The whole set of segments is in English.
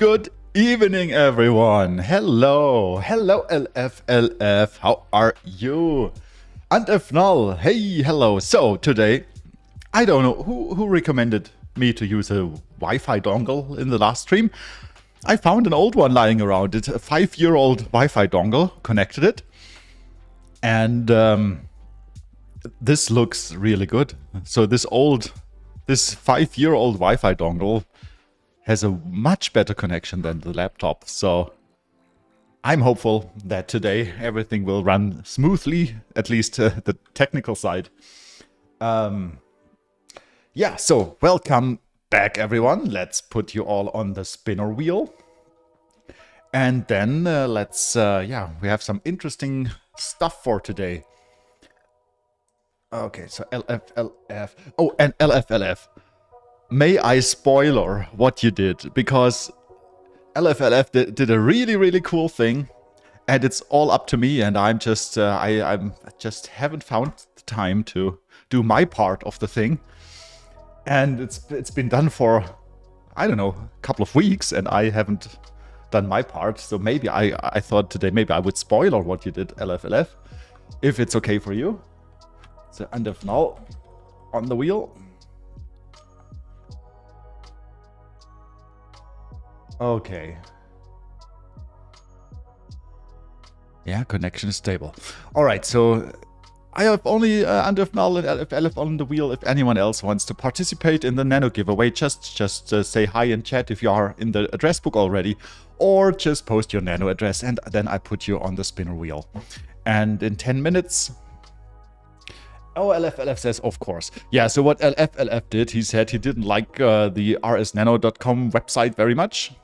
Good evening, everyone. Hello, LFLF. How are you? And if null, hey, hello. So today, I don't know who recommended me to use a Wi-Fi dongle in the last stream. I found an old one lying around. It's a 5-year-old Wi-Fi dongle. Connected it, and this looks really good. So this 5-year-old Wi-Fi dongle has a much better connection than the laptop. So I'm hopeful that today everything will run smoothly, at least the technical side. Yeah, so welcome back, everyone. Let's put you all on the spinner wheel. And then we have some interesting stuff for today. Okay, so LFLF. Oh, and LFLF. May I spoiler what you did? Because LFLF did a really, really cool thing. And it's all up to me. And I'm just, I just haven't found the time to do my part of the thing. And it's been done for, I don't know, a couple of weeks. And I haven't done my part. So maybe I thought today maybe I would spoiler what you did, LFLF. If it's okay for you. So end of now on the wheel. Okay. Yeah, connection is stable. All right, so I have only under null and LFLF on the wheel. If anyone else wants to participate in the Nano giveaway, just say hi in chat if you are in the address book already, or just post your Nano address and then I put you on the spinner wheel. And in 10 minutes... Oh, LFLF says, of course. Yeah, so what LFLF did, he said he didn't like the RsNano.com website very much.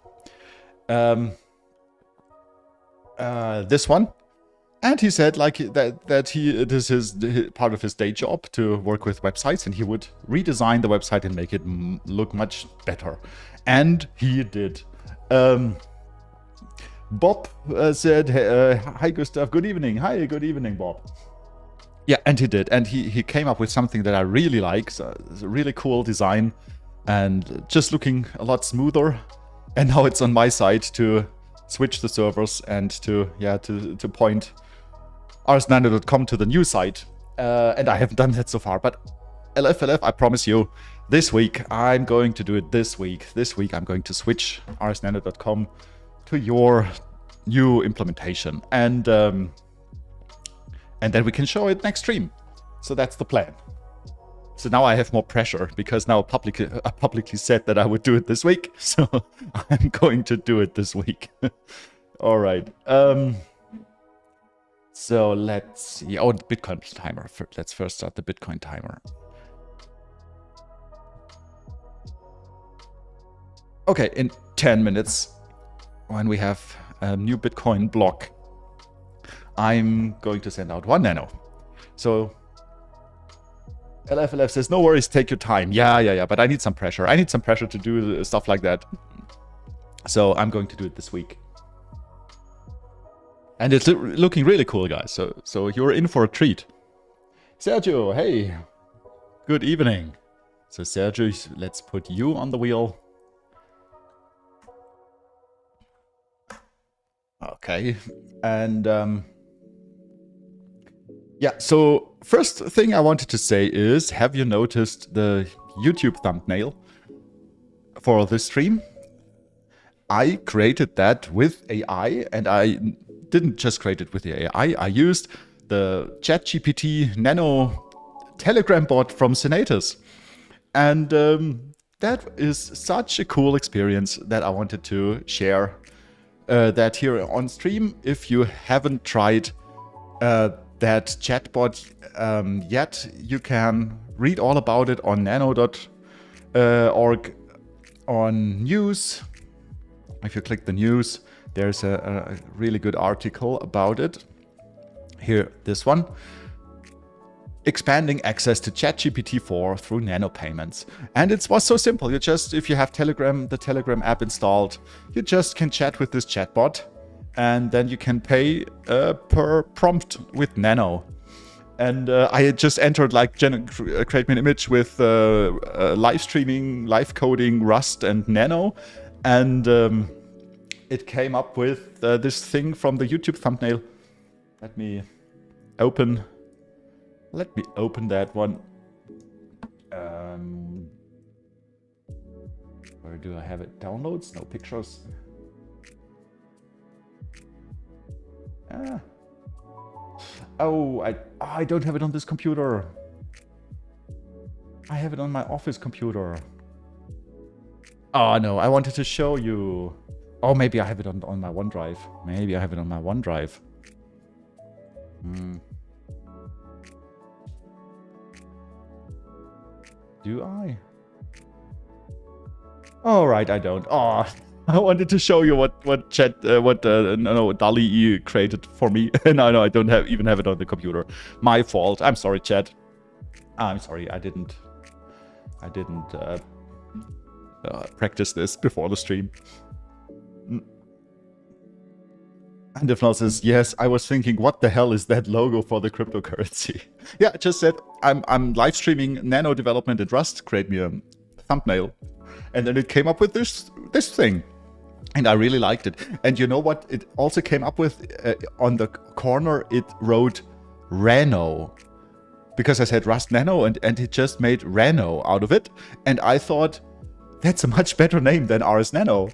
This one. And he said like that this is part of his day job to work with websites, and he would redesign the website and make it look much better. And he did. Bob said, hi Gustav, good evening. Hi, good evening, Bob. Yeah, and he did. And he came up with something that I really like. So it's a really cool design and just looking a lot smoother. And now it's on my side to switch the servers and to point RsNano.com to the new site. And I haven't done that so far. But LFLF, I promise you, this week, I'm going to do it this week. This week, I'm going to switch RsNano.com to your new implementation. And then we can show it next stream. So that's the plan. So now I have more pressure because now I publicly said that I would do it this week. So I'm going to do it this week. All right. So let's see. Oh, the Bitcoin timer. Let's first start the Bitcoin timer. Okay, in 10 minutes, when we have a new Bitcoin block, I'm going to send out 1 nano. So LFLF says, no worries, take your time. Yeah, but I need some pressure. I need some pressure to do stuff like that. So I'm going to do it this week. And it's looking really cool, guys. So you're in for a treat. Sergio, hey. Good evening. So Sergio, let's put you on the wheel. Okay. And yeah, so first thing I wanted to say is, have you noticed the YouTube thumbnail for this stream? I created that with AI, and I didn't just create it with the AI. I used the ChatGPT Nano Telegram bot from Senatus. And that is such a cool experience that I wanted to share that here on stream. If you haven't tried that chatbot yet, you can read all about it on nano.org on news. If you click the news, there's a really good article about it. Here, this one. Expanding access to ChatGPT-4 through nano payments. And it was so simple. You just, if you have Telegram, the Telegram app installed, you just can chat with this chatbot. And then you can pay per prompt with Nano. And I just entered like create me an image with live streaming, live coding, Rust and Nano. And it came up with this thing from the YouTube thumbnail. Let me open that one. Where do I have it? Downloads? No pictures. Oh, I don't have it on this computer. I have it on my office computer. Oh no, I wanted to show you. Oh, maybe I have it on my OneDrive. Maybe I have it on my OneDrive. Do I? All right, I don't. Oh, I wanted to show you what DALL-E created for me. No, I don't even have it on the computer. My fault. I'm sorry, chat. I'm sorry. I didn't practice this before the stream. And if not says, yes, I was thinking, what the hell is that logo for the cryptocurrency? Yeah, I just said I'm live streaming Nano development in Rust. Create me a thumbnail, and then it came up with this thing, and I really liked it. And you know what? It also came up with on the corner. It wrote Rano, because I said RsNano, and it just made Rano out of it. And I thought that's a much better name than RsNano.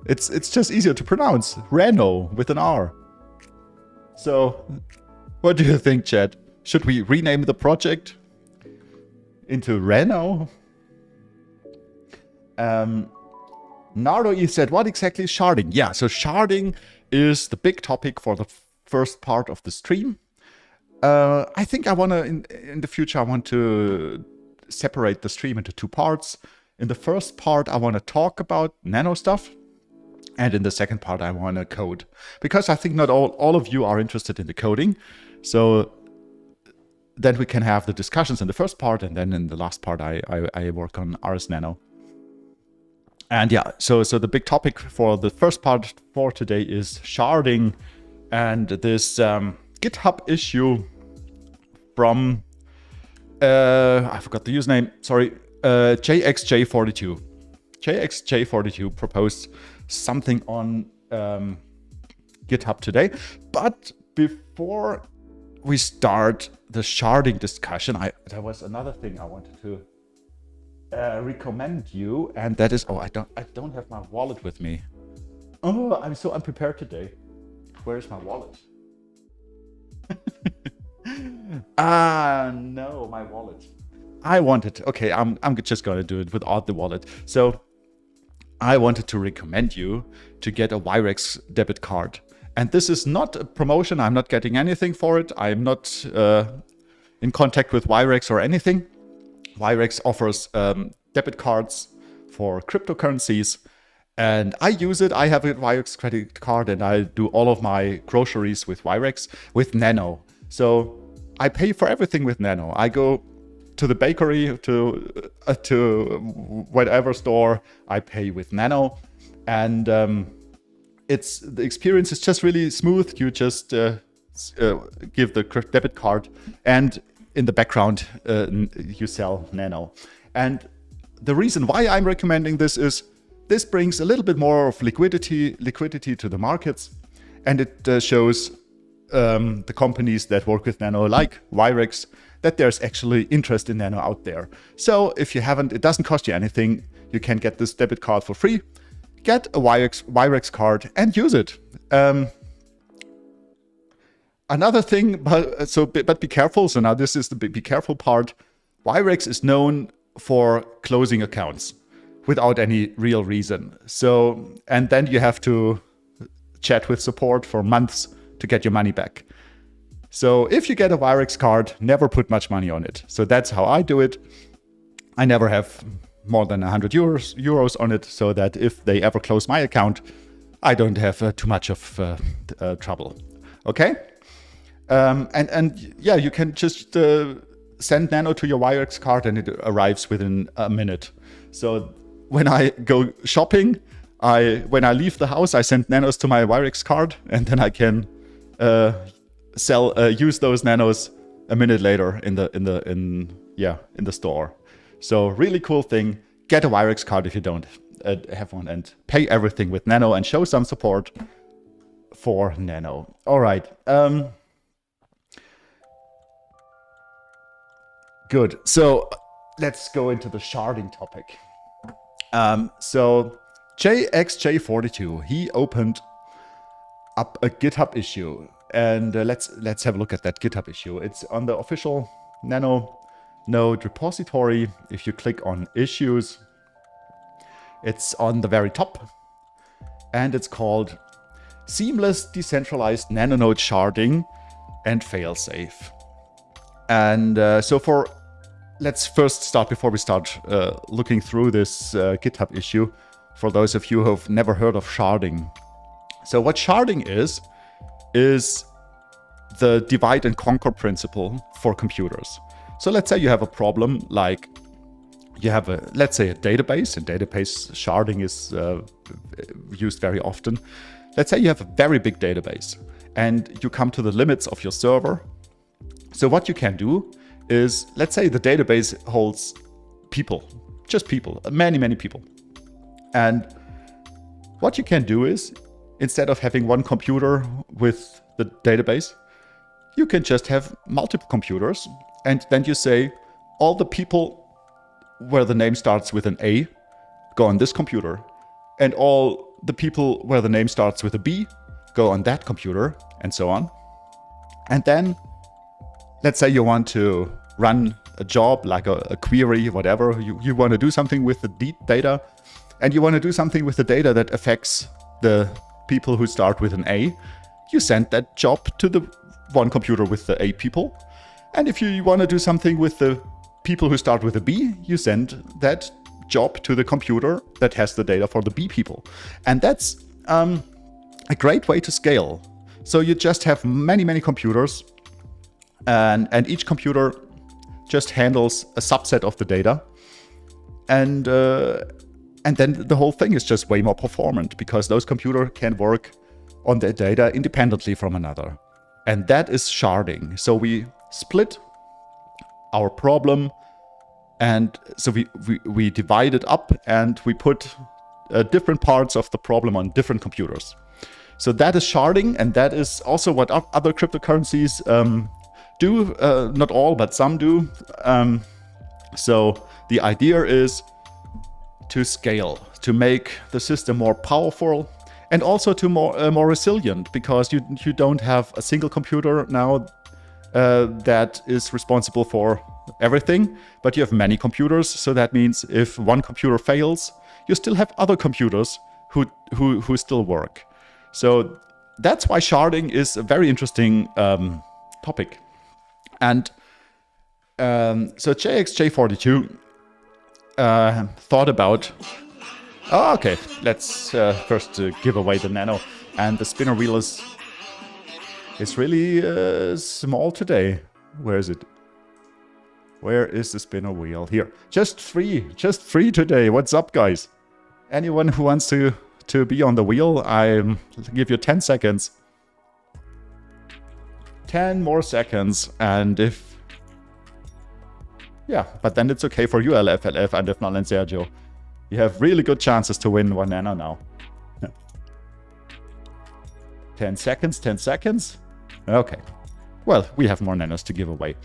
It's just easier to pronounce. Rano with an R. So, what do you think, chat? Should we rename the project into Rano? Nardo E said, what exactly is sharding? Yeah, so sharding is the big topic for the first part of the stream. I think I want to, in the future, I want to separate the stream into two parts. In the first part, I want to talk about nano stuff. And in the second part, I want to code. Because I think not all of you are interested in the coding. So then we can have the discussions in the first part. And then in the last part, I work on RsNano. And yeah, so the big topic for the first part for today is sharding. And this GitHub issue from, I forgot the username, sorry, JXJ42. JXJ42 proposed something on GitHub today. But before we start the sharding discussion, there was another thing I wanted to recommend you, and that is, I don't have my wallet with me. Oh, I'm so unprepared today. Where is my wallet? No, my wallet. Okay, I'm just gonna do it without the wallet. So I wanted to recommend you to get a Wirex debit card. And this is not a promotion. I'm not getting anything for it. I'm not in contact with Wirex or anything. Wirex offers debit cards for cryptocurrencies. And I use it. I have a Wirex credit card, and I do all of my groceries with Wirex, with Nano. So I pay for everything with Nano. I go to the bakery, to whatever store, I pay with Nano. And the experience is just really smooth. You just give the debit card, and in the background, you sell Nano. And the reason why I'm recommending this is this brings a little bit more of liquidity to the markets, and it shows the companies that work with Nano, like Wirex, that there's actually interest in Nano out there. So if you haven't, it doesn't cost you anything. You can get this debit card for free. Get a Wirex card and use it. Another thing, but be careful. So now this is the be careful part. Wirex is known for closing accounts without any real reason. So, and then you have to chat with support for months to get your money back. So if you get a Wirex card, never put much money on it. So that's how I do it. I never have more than 100 euros on it, so that if they ever close my account, I don't have too much of trouble. Okay? And yeah, you can just send Nano to your Wirex card, and it arrives within a minute. So when I go shopping, when I leave the house, I send Nanos to my Wirex card, and then I can use those Nanos a minute later in the store. So really cool thing. Get a Wirex card if you don't have one and pay everything with Nano and show some support for Nano. All right. Good. So let's go into the sharding topic. So JXJ42, he opened up a GitHub issue, and let's have a look at that GitHub issue. It's on the official Nano node repository. If you click on issues, it's on the very top, and it's called Seamless Decentralized Nanonode Sharding and Failsafe. And so let's first start, before we start looking through this GitHub issue, for those of you who have never heard of sharding. So what sharding is the divide and conquer principle for computers. So let's say you have a problem, like you have let's say a database, and database sharding is used very often. Let's say you have a very big database and you come to the limits of your server. So what you can do is, let's say the database holds people, just people, many people. And what you can do is, instead of having one computer with the database, you can just have multiple computers. And then you say, all the people where the name starts with an A go on this computer. And all the people where the name starts with a B go on that computer, and so on. And then, let's say you want to run a job, like a query, whatever. You want to do something with the data, and you want to do something with the data that affects the people who start with an A. You send that job to the one computer with the A people. And if you want to do something with the people who start with a B, you send that job to the computer that has the data for the B people. And that's a great way to scale. So you just have many computers, and each computer just handles a subset of the data. And then the whole thing is just way more performant, because those computers can work on their data independently from another. And that is sharding. So we split our problem, and so we divide it up, and we put different parts of the problem on different computers. So that is sharding, and that is also what other cryptocurrencies do. Not all, but some do. So the idea is to scale, to make the system more powerful, and also to more resilient, because you don't have a single computer now that is responsible for everything, but you have many computers. So that means if one computer fails, you still have other computers who still work. So that's why sharding is a very interesting topic. And so JXJ42 thought about, oh, okay, let's first give away the Nano. And the spinner wheel is really small today. Where is it? Where is the spinner wheel? Here. Just three today. What's up, guys? Anyone who wants to be on the wheel, I'll give you 10 seconds. 10 more seconds, and if... Yeah, but then it's okay for you, LFLF, and if not, and Sergio. You have really good chances to win one Nano now. 10 seconds, 10 seconds. Okay. Well, we have more Nanos to give away.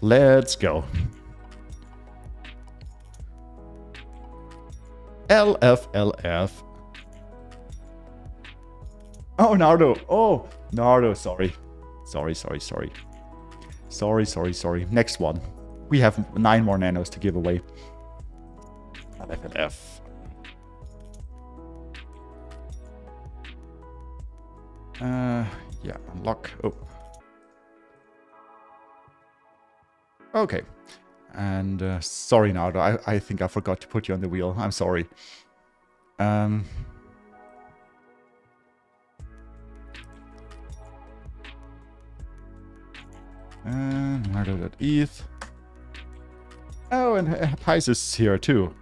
Let's go. LFLF. Oh, Nardo. Oh, Nardo. Sorry. Sorry. Next one. We have 9 more Nanos to give away. LFLF. Yeah, unlock. Oh. Okay. And sorry, Nardo. I think I forgot to put you on the wheel. I'm sorry. Nardo.eth. Oh, and Pies is here too.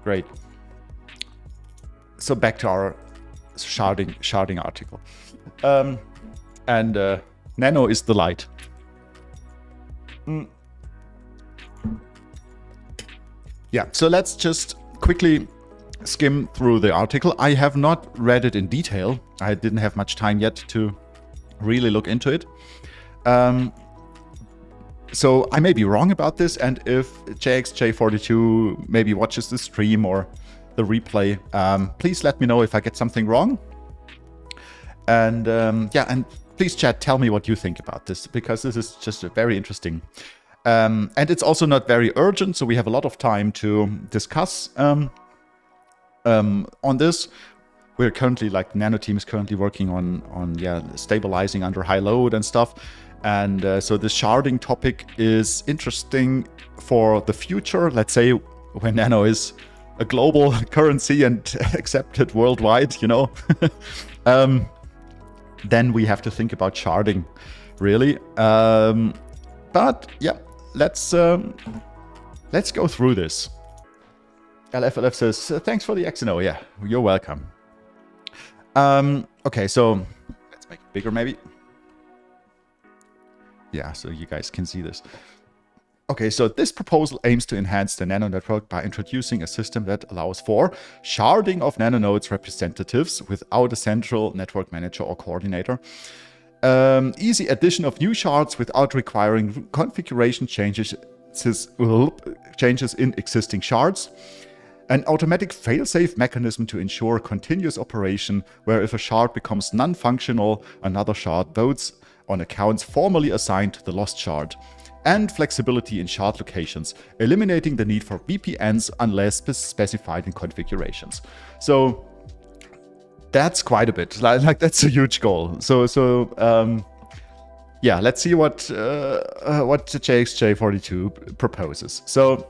Great. So back to our sharding article. And Nano is the light. Yeah, so let's just quickly skim through the article. I have not read it in detail. I didn't have much time yet to really look into it. So I may be wrong about this, and if JXJ42 maybe watches the stream or the replay, please let me know if I get something wrong. And yeah, and please chat, tell me what you think about this, because this is just very interesting. And it's also not very urgent, so we have a lot of time to discuss on this. We're currently, like, the Nano team is currently working on yeah, stabilizing under high load and stuff. And so this sharding topic is interesting for the future. Let's say when Nano is a global currency and accepted worldwide, you know, then we have to think about sharding, really. But yeah, let's go through this. LFLF says, thanks for the XNO. Yeah, you're welcome. Okay, so let's make it bigger maybe. Yeah, so you guys can see this. Okay, so this proposal aims to enhance the Nano network by introducing a system that allows for sharding of nanonodes representatives without a central network manager or coordinator. Easy addition of new shards without requiring configuration changes in existing shards. An automatic fail-safe mechanism to ensure continuous operation, where if a shard becomes non-functional, another shard votes on accounts formerly assigned to the lost shard. And flexibility in shard locations, eliminating the need for VPNs unless specified in configurations. So that's quite a bit. Like that's a huge goal. So yeah, let's see what JXJ42 proposes. So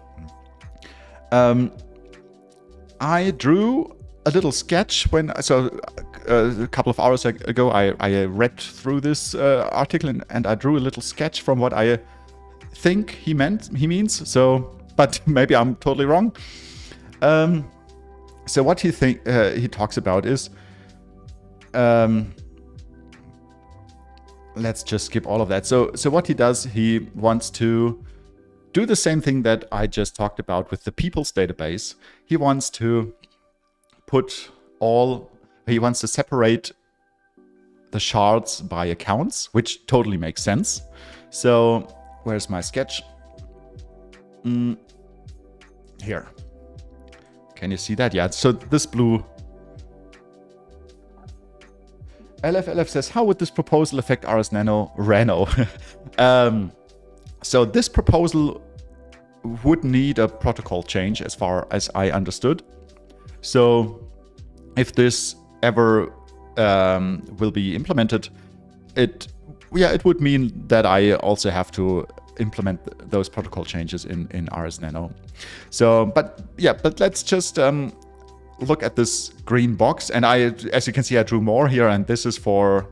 I drew a little sketch when a couple of hours ago I read through this article and I drew a little sketch from what I think he means. So, but maybe I'm totally wrong. So what he talks about is, let's just skip all of that. So what he does, he wants to do the same thing that I just talked about with the people's database. He wants to he wants to separate the shards by accounts, which totally makes sense. So where's my sketch? Here. Can you see that? Yeah, so this blue. LFLF says, how would this proposal affect RsNano? So this proposal would need a protocol change as far as I understood. So if this ever will be implemented, it would mean that I also have to implement those protocol changes in RsNano. So, but let's just look at this green box. And as you can see, I drew more here, and this is for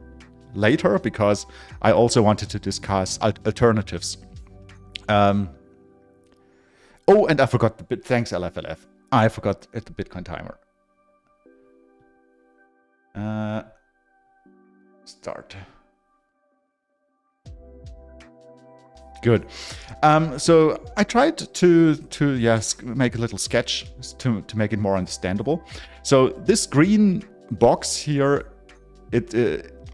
later because I also wanted to discuss alternatives. Oh, and I forgot the bit. Thanks, LFLF. I forgot the Bitcoin timer. Start. Good. So I tried to make a little sketch to make it more understandable. So this green box here,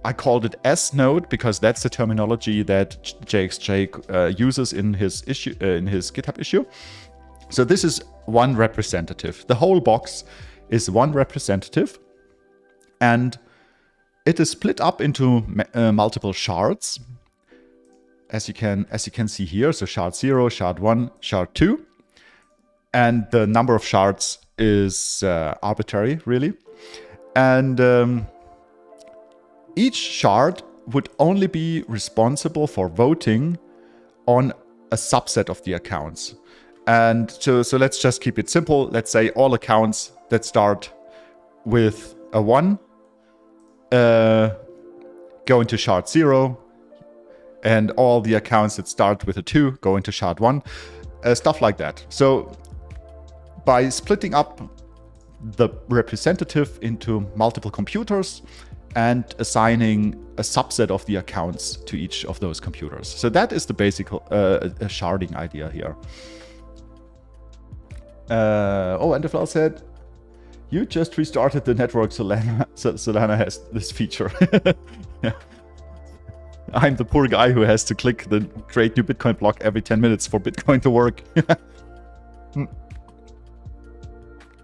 I called it S node because that's the terminology that JXJ uses in his issue, in his GitHub issue. So this is one representative. The whole box is one representative, and it is split up into multiple shards, as you can see here. So shard 0, shard 1, shard 2, and the number of shards is arbitrary, really. And each shard would only be responsible for voting on a subset of the accounts. And so let's just keep it simple. Let's say all accounts that start with a 1 go into shard 0, and all the accounts that start with a 2 go into shard 1, stuff like that. So by splitting up the representative into multiple computers and assigning a subset of the accounts to each of those computers. So that is the basic sharding idea here. LFLF said, you just restarted the network, Solana has this feature. Yeah. I'm the poor guy who has to click the create new Bitcoin block every 10 minutes for Bitcoin to work.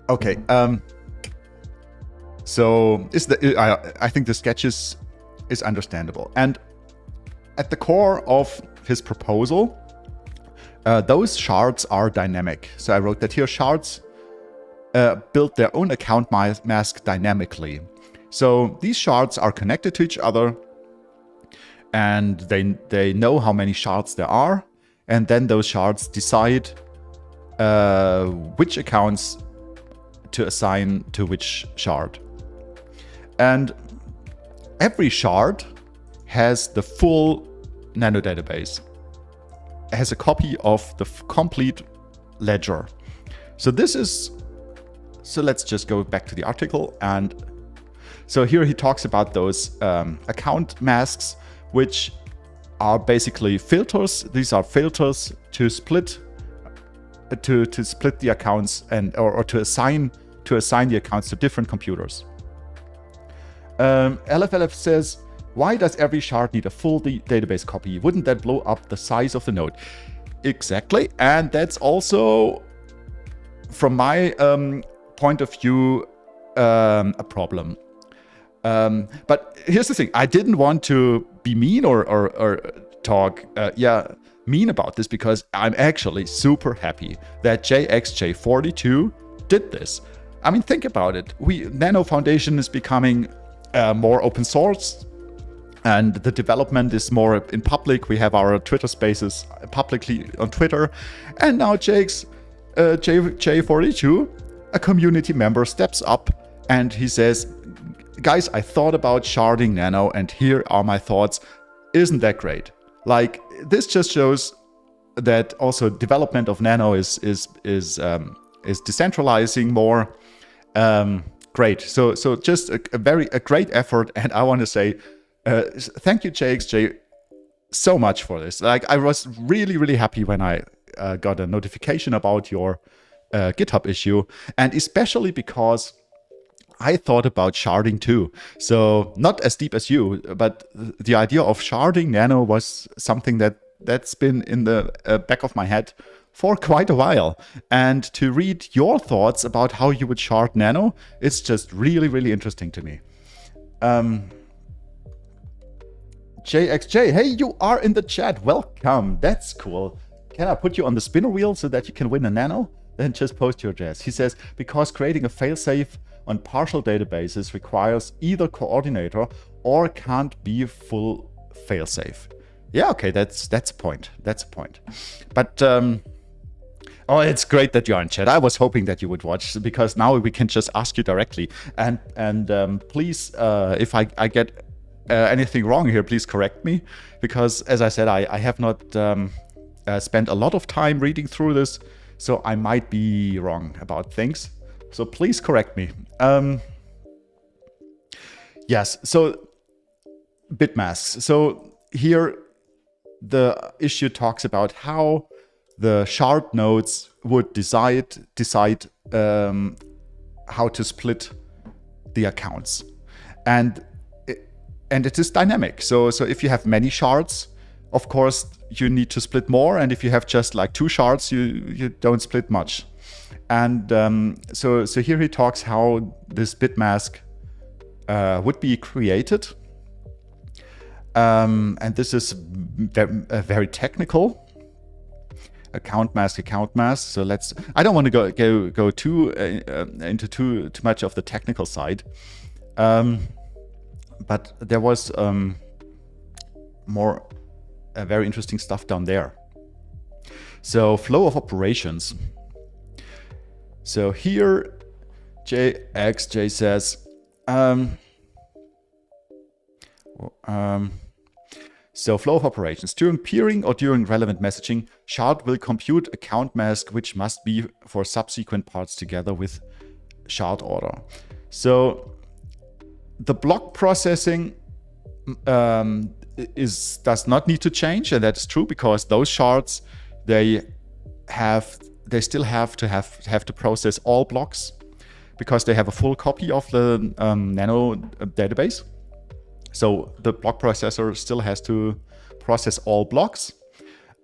Okay. So I think the sketch is understandable. And at the core of his proposal, those shards are dynamic. So I wrote that here, shards build their own account mask dynamically. So these shards are connected to each other, and they know how many shards there are, and then those shards decide which accounts to assign to which shard. And every shard has the full Nano database. It has a copy of the complete ledger. So let's just go back to the article. And so here he talks about those account masks, which are basically filters. These are filters to split the accounts or to assign the accounts to different computers. LFLF says, why does every shard need a full database copy? Wouldn't that blow up the size of the node? Exactly, and that's also, from my point of view, a problem. But here's the thing: I didn't want to be mean or talk mean about this, because I'm actually super happy that JXJ42 did this. I mean, think about it. Nano Foundation is becoming more open source, and the development is more in public. We have our Twitter spaces publicly on Twitter, and now J42, a community member, steps up and he says, guys, I thought about sharding Nano, and here are my thoughts. Isn't that great? Like, this just shows that also development of Nano is decentralizing more. Great. So just a great effort, and I want to say thank you, JXJ, so much for this. Like, I was really happy when I got a notification about your GitHub issue, and especially because I thought about sharding too. So not as deep as you, but the idea of sharding Nano was something that's been in the back of my head for quite a while. And to read your thoughts about how you would shard Nano, it's just really interesting to me. JXJ, hey, you are in the chat. Welcome. That's cool. Can I put you on the spinner wheel so that you can win a Nano? Then just post your address. He says, because creating a failsafe on partial databases requires either coordinator or can't be full failsafe. Yeah, okay, that's a point. That's a point. But it's great that you're in chat. I was hoping that you would watch, because now we can just ask you directly. And please, if I get anything wrong here, please correct me, because as I said, I have not spent a lot of time reading through this, so I might be wrong about things. So please correct me. Yes, so bitmasks. So here the issue talks about how the shard nodes would decide how to split the accounts, and it is dynamic. So if you have many shards, of course you need to split more, and if you have just like 2 shards, you don't split much. And so here he talks how this bitmask would be created, and this is very technical. Account mask. So I don't want to go too into too much of the technical side, but there was more very interesting stuff down there. So flow of operations. So here JXJ says, so flow of operations. During peering or during relevant messaging, shard will compute account mask, which must be for subsequent parts together with shard order. So the block processing does not need to change, and that is true, because those shards, they have they still have to process all blocks because they have a full copy of the Nano database. So the block processor still has to process all blocks.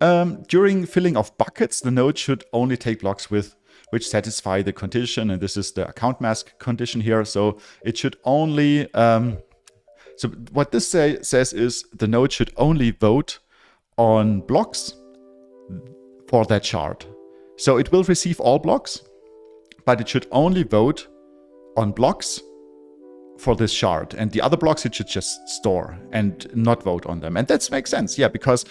During filling of buckets, the node should only take blocks which satisfy the condition, and this is the account mask condition here. So it should only, so what this says is the node should only vote on blocks for that shard. So it will receive all blocks, but it should only vote on blocks for this shard, and the other blocks it should just store and not vote on them. And that makes sense, yeah, because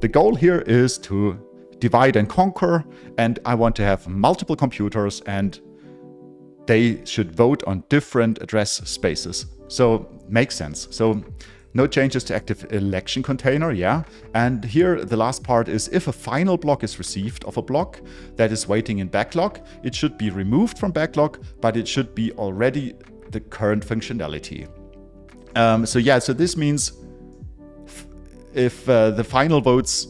the goal here is to divide and conquer, and I want to have multiple computers and they should vote on different address spaces. So makes sense. So no changes to active election container, yeah. And here the last part is if a final block is received of a block that is waiting in backlog, it should be removed from backlog, but it should be already the current functionality. So this means if the final votes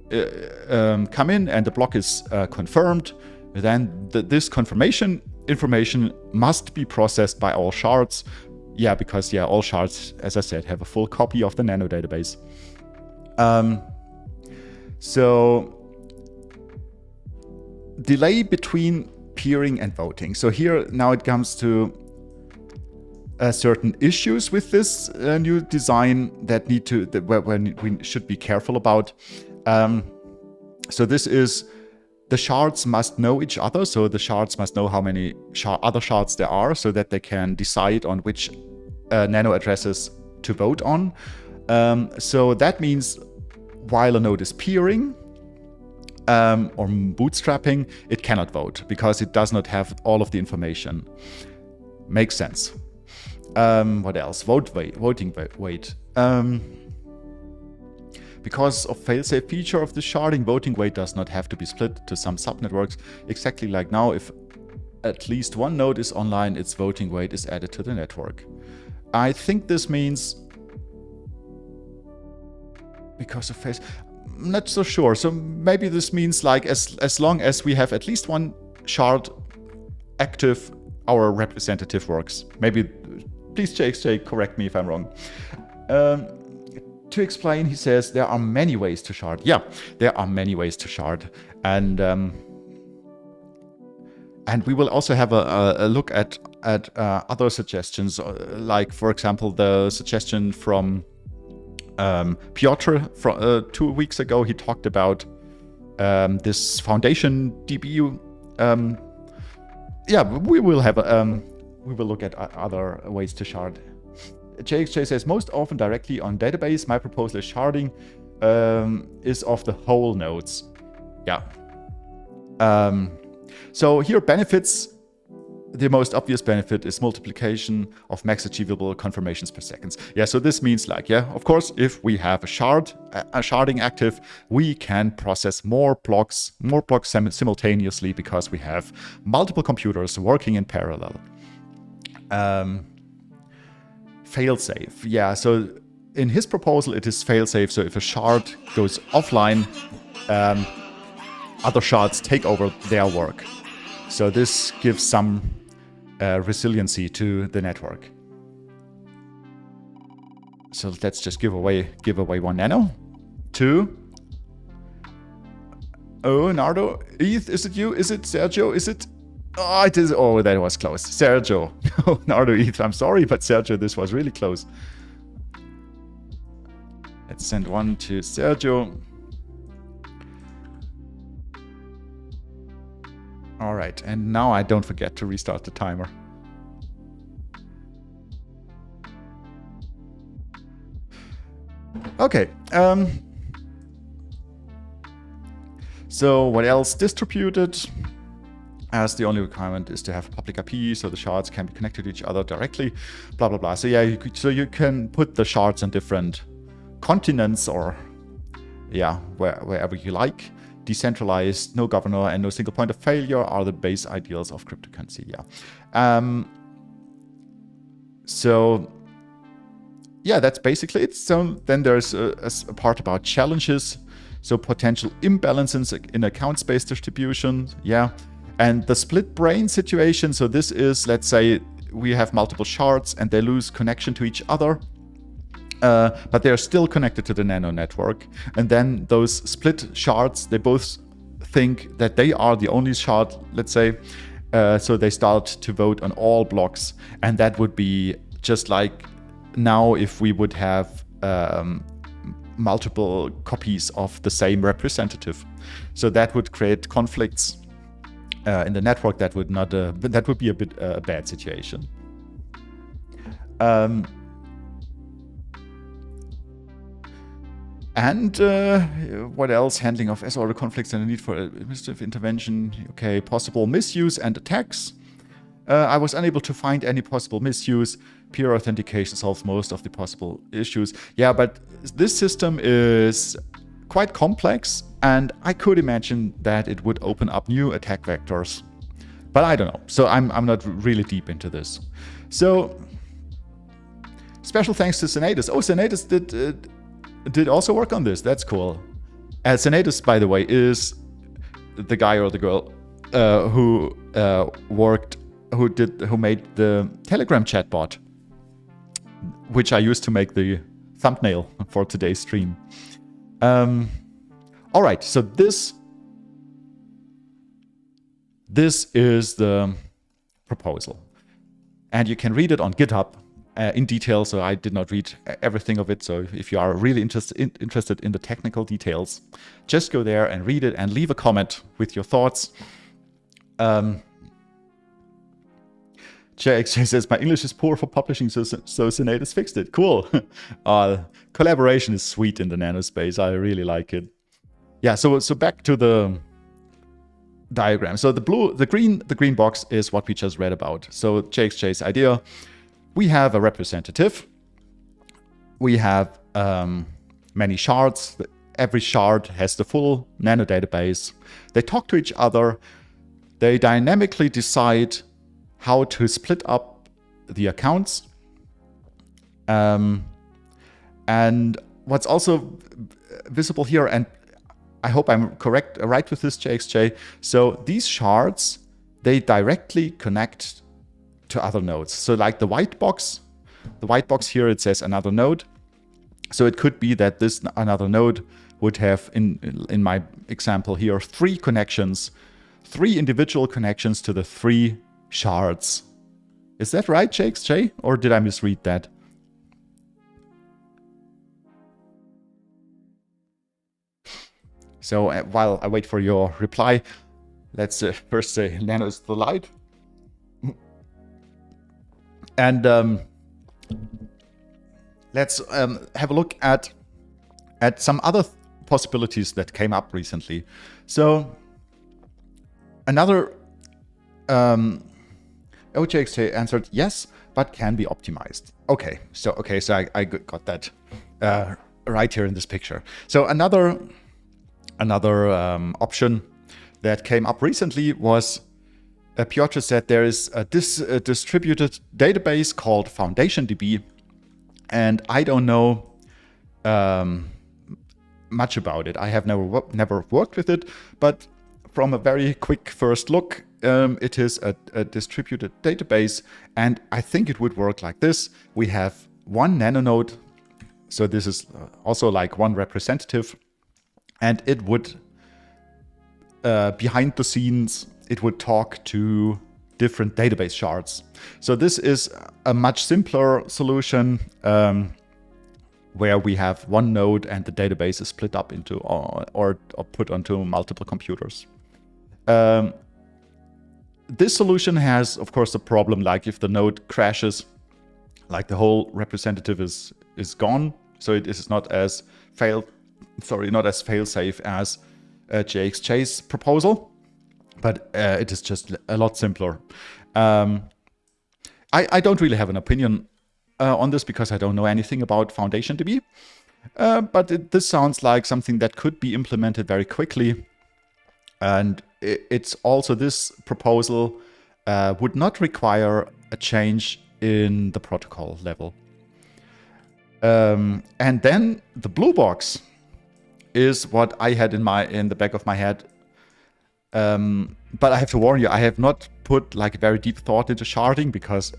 come in and the block is confirmed, then this confirmation information must be processed by all shards. Yeah, because all shards, as I said, have a full copy of the Nano database. So delay between peering and voting. So here now it comes to certain issues with this new design that where we should be careful about. So this is, the shards must know each other. So the shards must know how many other shards there are so that they can decide on which Nano addresses to vote on. So that means while a node is peering or bootstrapping, it cannot vote because it does not have all of the information. Makes sense. What else? Voting weight. Because of failsafe feature of the sharding, voting weight does not have to be split to some subnetworks. Exactly like now, if at least one node is online, its voting weight is added to the network. I think this means because of face. I'm not so sure. So maybe this means like as long as we have at least one shard active, our representative works. Maybe, please JXJ, correct me if I'm wrong. To explain, he says there are many ways to shard. Yeah, there are many ways to shard, and we will also have a look at other suggestions, like for example the suggestion from Piotr from 2 weeks ago. He talked about this foundation DB. Yeah, we will have we will look at other ways to shard. JXJ says most often directly on database. My proposal is sharding is of the whole nodes. Yeah. So here benefits. The most obvious benefit is multiplication of max achievable confirmations per second. Yeah, so this means like, yeah, of course, if we have a sharding active, we can process more blocks simultaneously because we have multiple computers working in parallel. Failsafe. Yeah, so in his proposal, it is failsafe. So if a shard goes offline, other shards take over their work. So this gives some resiliency to the network. So let's just give away 1 nano. 2. Oh, Nardo, ETH, is it you? Is it Sergio? Is it? Oh, it is. Oh, that was close. Sergio. Oh, Nardo, ETH, I'm sorry, but Sergio, this was really close. Let's send 1 to Sergio. All right, and now I don't forget to restart the timer. Okay. So what else? Distributed, as the only requirement is to have public IP, so the shards can be connected to each other directly. Blah blah blah. So yeah, you can put the shards on different continents or yeah, wherever you like. Decentralized, no governor, and no single point of failure are the base ideals of cryptocurrency. Yeah. So yeah, that's basically it. So then there's a part about challenges. So potential imbalances in account space distribution, yeah. And the split brain situation, so this is, let's say, we have multiple shards and they lose connection to each other. But they're still connected to the nano network. And then those split shards, they both think that they are the only shard, let's say. So they start to vote on all blocks. And that would be just like now if we would have multiple copies of the same representative. So that would create conflicts in the network. That would not. That would be a bit a bad situation. And what else? Handling of S-order conflicts and the need for administrative intervention. Okay, possible misuse and attacks. I was unable to find any possible misuse. Peer authentication solves most of the possible issues. Yeah, but this system is quite complex, and I could imagine that it would open up new attack vectors. But I don't know. So I'm not really deep into this. So special thanks to Senatus. Oh, Senatus did also work on this. That's cool. Senatus, by the way, is the guy or the girl who made the Telegram chatbot, which I used to make the thumbnail for today's stream. All right, so this is the proposal, and you can read it on GitHub in detail. So I did not read everything of it. So if you are really interested in the technical details, just go there and read it and leave a comment with your thoughts. JXJ says, my English is poor for publishing, so Senatus fixed it. Cool. Collaboration is sweet in the nanospace. I really like it. Yeah, so back to the diagram. So the green box is what we just read about. So JXJ's idea, we have a representative. We have many shards. Every shard has the full nano database. They talk to each other. They dynamically decide how to split up the accounts. And what's also visible here, and I hope I'm right with this, JXJ. So these shards, they directly connect to other nodes. So like the white box here, it says another node. So it could be that this another node would have, in my example here, 3 connections, 3 individual connections to the 3 shards. Is that right, JXJ? Or did I misread that? So while I wait for your reply, let's first say Nano is the light. And let's have a look at some other possibilities that came up recently. So another OJXJ answered yes, but can be optimized. Okay, so I got that right here in this picture. So another option that came up recently was Piotr said there is a distributed database called FoundationDB, and I don't know much about it. I have never worked with it, but from a very quick first look, it is a distributed database, and I think it would work like this. We have one nanonode, so this is also like one representative, and it would, behind the scenes, it would talk to different database shards. So this is a much simpler solution where we have one node and the database is split up into or put onto multiple computers. This solution has, of course, a problem like if the node crashes, like the whole representative is gone. So it is not as fail-safe as JXJ's proposal, but it is just a lot simpler. I don't really have an opinion on this because I don't know anything about FoundationDB, but this sounds like something that could be implemented very quickly. And it's also, this proposal would not require a change in the protocol level. And then the blue box is what I had in the back of my head. But I have to warn you, I have not put like very deep thought into sharding because,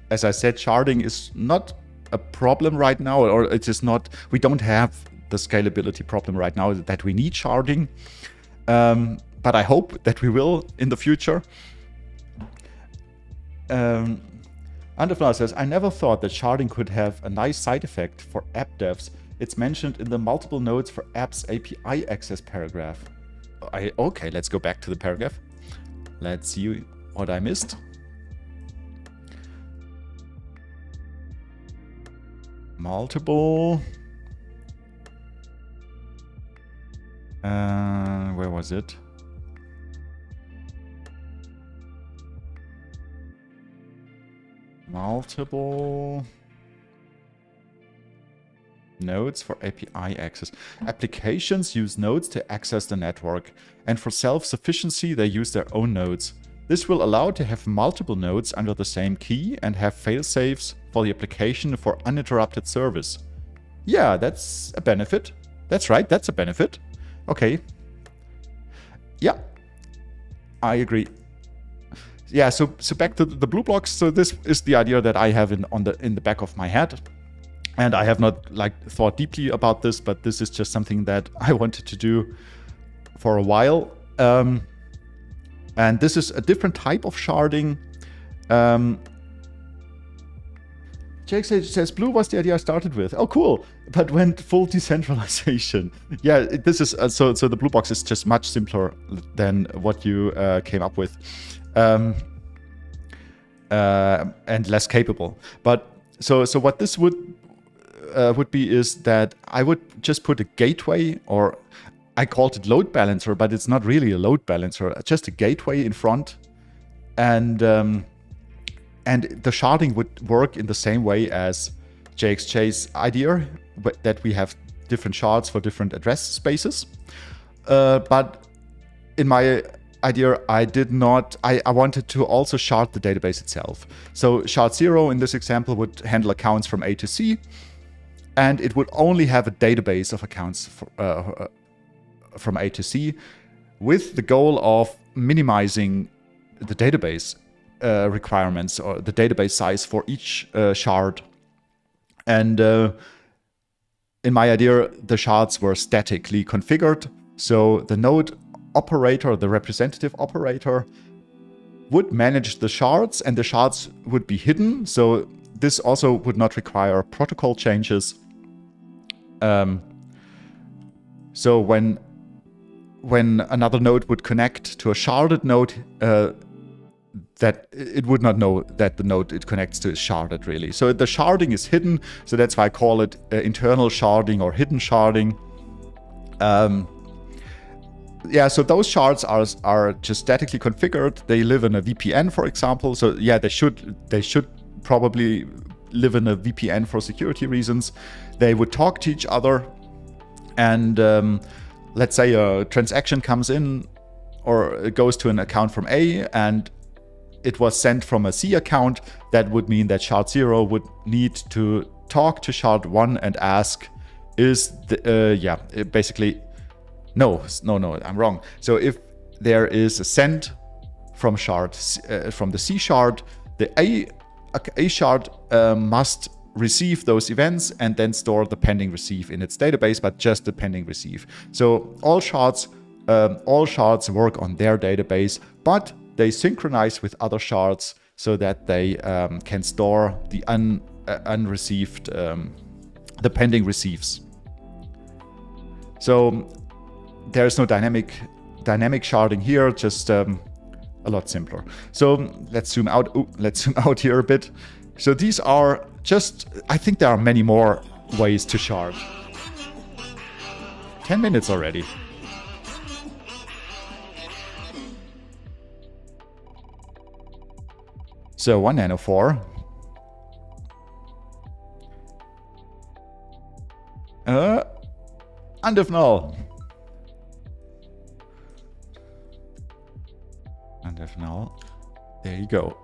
as I said, sharding is not a problem right now, or it is not. We don't have the scalability problem right now that we need sharding. But I hope that we will in the future. Underflower says, I never thought that sharding could have a nice side effect for app devs. It's mentioned in the multiple nodes for apps API access paragraph. Okay, let's go back to the paragraph. Let's see what I missed. Multiple. Where was it? Multiple nodes for API access. Applications use nodes to access the network, and for self-sufficiency they use their own nodes. This will allow to have multiple nodes under the same key and have fail-safes for the application for uninterrupted service. Yeah, that's a benefit. That's right, that's a benefit. Okay. Yeah, I agree. Yeah, so back to the blue blocks. So this is the idea that I have in the back of my head. And I have not like thought deeply about this, but this is just something that I wanted to do for a while. And this is a different type of sharding. Jake says, blue was the idea I started with. Oh, cool. But went full decentralization. Yeah, this is so the blue box is just much simpler than what you came up with. And less capable. But so what this would be is that I would just put a gateway, or I called it load balancer, but it's not really a load balancer, just a gateway in front, and the sharding would work in the same way as JXJ's idea, that we have different shards for different address spaces. But in my idea, I wanted to also shard the database itself. So shard 0 in this example would handle accounts from A to C, and it would only have a database of accounts from A to C, with the goal of minimizing the database requirements or the database size for each shard. And in my idea, the shards were statically configured. So the node operator, the representative operator, would manage the shards, and the shards would be hidden. So this also would not require protocol changes. So when another node would connect to a sharded node, that it would not know that the node it connects to is sharded, really. So the sharding is hidden. So that's why I call it internal sharding or hidden sharding. Yeah, so those shards are just statically configured. They live in a VPN, for example. So yeah, they should probably live in a VPN for security reasons. They would talk to each other, and let's say a transaction comes in, or it goes to an account from A, and it was sent from a C account. That would mean that shard 0 would need to talk to shard 1 and ask, is the basically. No, I'm wrong. So if there is a send from shard from the C shard, the A shard must receive those events and then store the pending receive in its database, but just the pending receive. So all shards work on their database, but they synchronize with other shards so that they can store the unreceived, the pending receives. So there's no dynamic sharding here, just a lot simpler. So let's zoom out. Let's zoom out here a bit. So these are just, I think there are many more ways to shard. 10 minutes already. So 1 nano 4. Undefnull. Undefnull. There you go.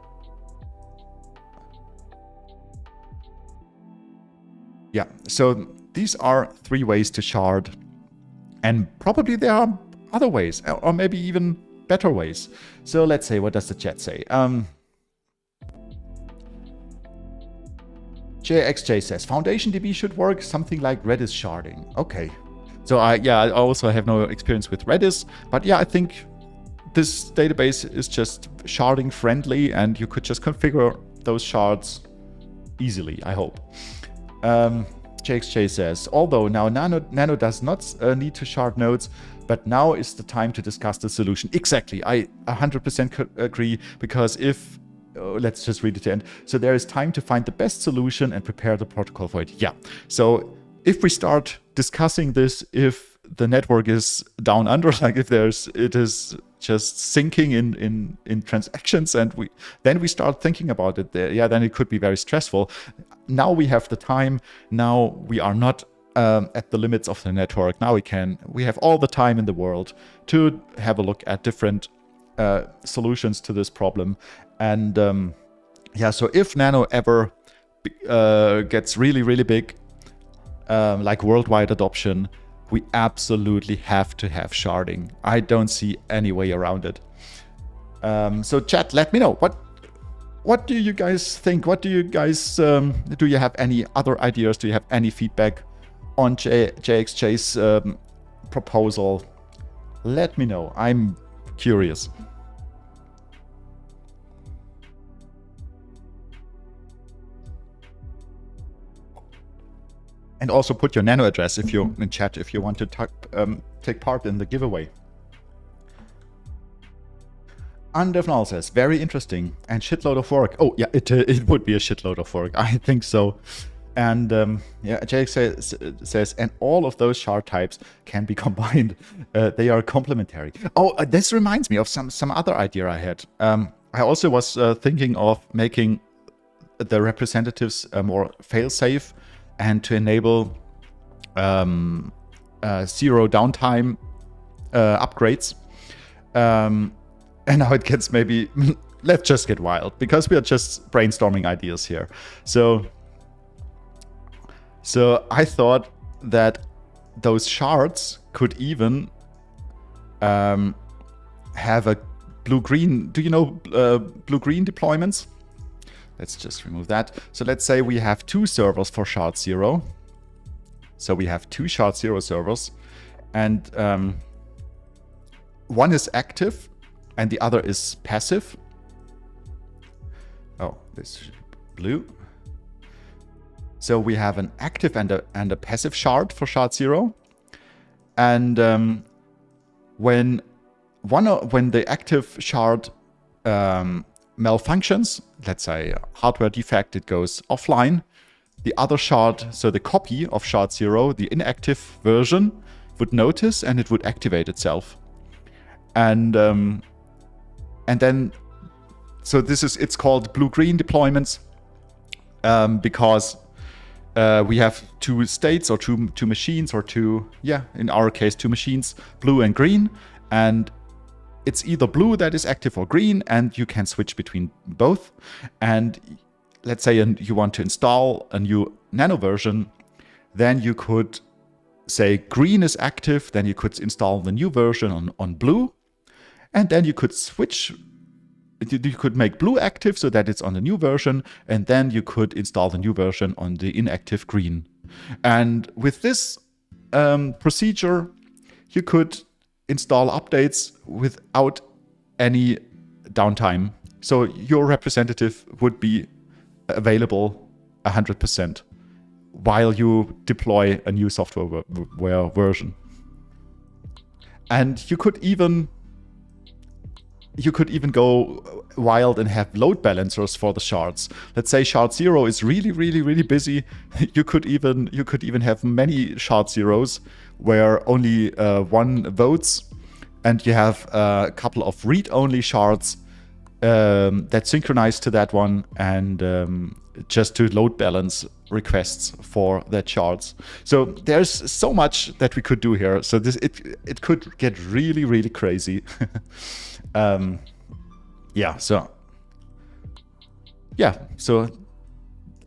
Yeah, so these are 3 ways to shard. And probably there are other ways, or maybe even better ways. So let's say, what does the chat say? JXJ says, FoundationDB should work something like Redis sharding. Okay. So I also have no experience with Redis, but yeah, I think this database is just sharding friendly, and you could just configure those shards easily, I hope. JXJ says, although now Nano does not need to shard nodes, but now is the time to discuss the solution. Exactly, I 100% agree, because if, let's just read it to end. So there is time to find the best solution and prepare the protocol for it. Yeah, so if we start discussing this, if the network is down under, like if it is just sinking in transactions, and then we start thinking about it there, yeah, then it could be very stressful. Now we have the time. Now we are not at the limits of the network. Now we have all the time in the world to have a look at different solutions to this problem. And yeah, so if Nano ever gets really, really big, like worldwide adoption, we absolutely have to have sharding. I don't see any way around it. So chat, let me know. What do you guys think? What do you guys, do you have any other ideas? Do you have any feedback on JXJ's proposal? Let me know. I'm curious. And also put your Nano address if you're in chat, if you want to take part in the giveaway. Undefnal says, very interesting and shitload of work. Oh yeah, it would be a shitload of work. I think so. And yeah, JX says, and all of those shard types can be combined. They are complementary. Oh, this reminds me of some other idea I had. I also was thinking of making the representatives more fail-safe, and to enable zero downtime upgrades. And now it gets maybe, let's just get wild, because we are just brainstorming ideas here. So I thought that those shards could even have a blue-green, do you know blue-green deployments? Let's just remove that. So let's say we have 2 servers for shard 0. So we have 2 shard 0 servers, and one is active and the other is passive. Oh, this blue. So we have an active and a passive shard for shard 0. And when the active shard malfunctions, let's say hardware defect, it goes offline, the other shard, so the copy of shard 0, the inactive version, would notice and it would activate itself. And then, so it's called blue-green deployments, because we have 2 states, or two machines, or in our case 2 machines, blue and green, and it's either blue that is active or green, and you can switch between both. And let's say you want to install a new Nano version, then you could say green is active, then you could install the new version on blue, and then you could switch. You could make blue active so that it's on the new version, and then you could install the new version on the inactive green. And with this procedure, you could install updates without any downtime. So your representative would be available 100% while you deploy a new software version. And you could even go wild and have load balancers for the shards. Let's say shard 0 is really, really, really busy. You could even have many shard 0s where only 1 votes, and you have a couple of read-only shards that synchronize to that one, and just to load balance requests for that shards. So there's so much that we could do here. So it could get really, really crazy. So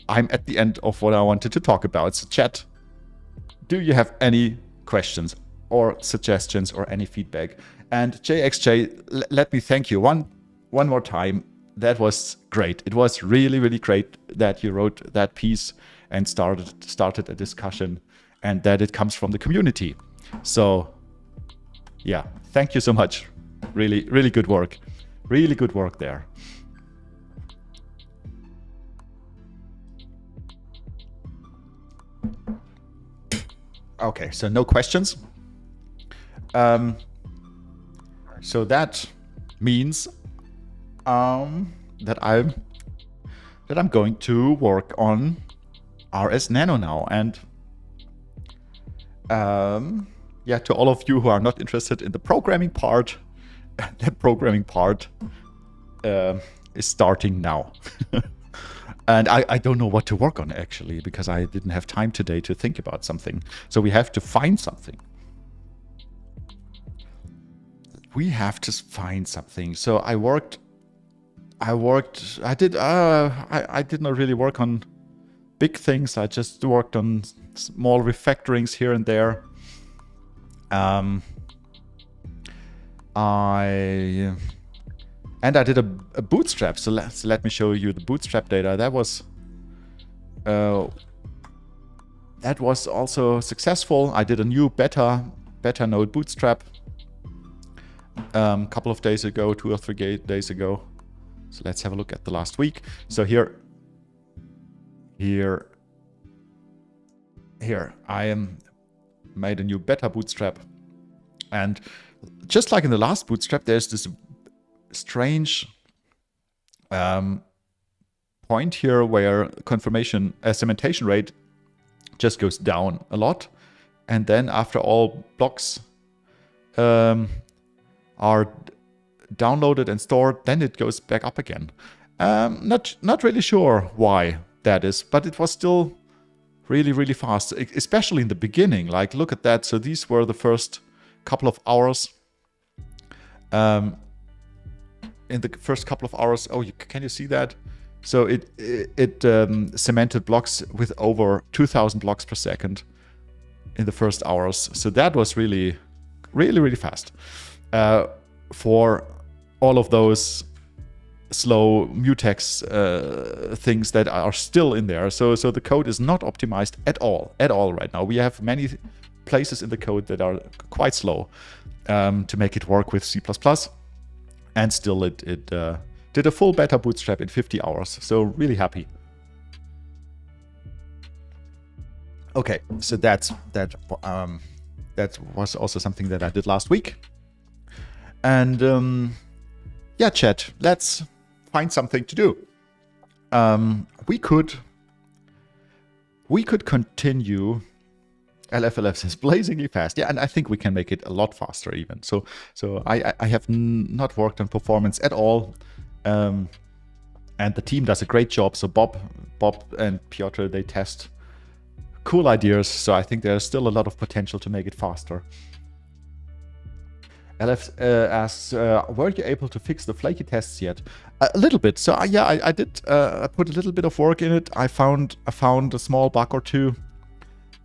I'm at the end of what I wanted to talk about. So chat, do you have any questions? or suggestions or any feedback. And JXJ, let me thank you one more time. That was great. It was really, really great that you wrote that piece and started a discussion, and that it comes from the community. So yeah, thank you so much. Really, really good work. Really good work there. Okay, so no questions. So that means that I'm going to work on RsNano now. And yeah, to all of you who are not interested in the programming part, that programming part is starting now. And I don't know what to work on, actually, because I didn't have time today to think about something. So we have to find something. We have to find something. So I did not really work on big things. I just worked on small refactorings here and there. I did a bootstrap. So let me show you the bootstrap data. That was also successful. I did a new beta node bootstrap a couple of days ago, 2 or 3 days ago. So let's have a look at the last week. So here I made a new beta bootstrap, and just like in the last bootstrap, there's this strange point here where confirmation cementation rate just goes down a lot, and then after all blocks are downloaded and stored, then it goes back up again. Not really sure why that is, but it was still really, really fast, especially in the beginning. Like, look at that. So these were the first couple of hours. In the first couple of hours, can you see that? So it cemented blocks with over 2,000 blocks per second in the first hours. So that was really, really, really fast. For all of those slow mutex things that are still in there. So the code is not optimized at all right now. We have many places in the code that are quite slow to make it work with C++. And still it did a full beta bootstrap in 50 hours. So really happy. Okay, so that was also something that I did last week. And yeah, chat, let's find something to do. We could continue. LFLF says blazingly fast. Yeah, and I think we can make it a lot faster even. So I have not worked on performance at all. And the team does a great job. So Bob and Piotr, they test cool ideas. So I think there's still a lot of potential to make it faster. LF asks, were you able to fix the flaky tests yet? A little bit. So yeah, I did put a little bit of work in it. I found a small bug or two,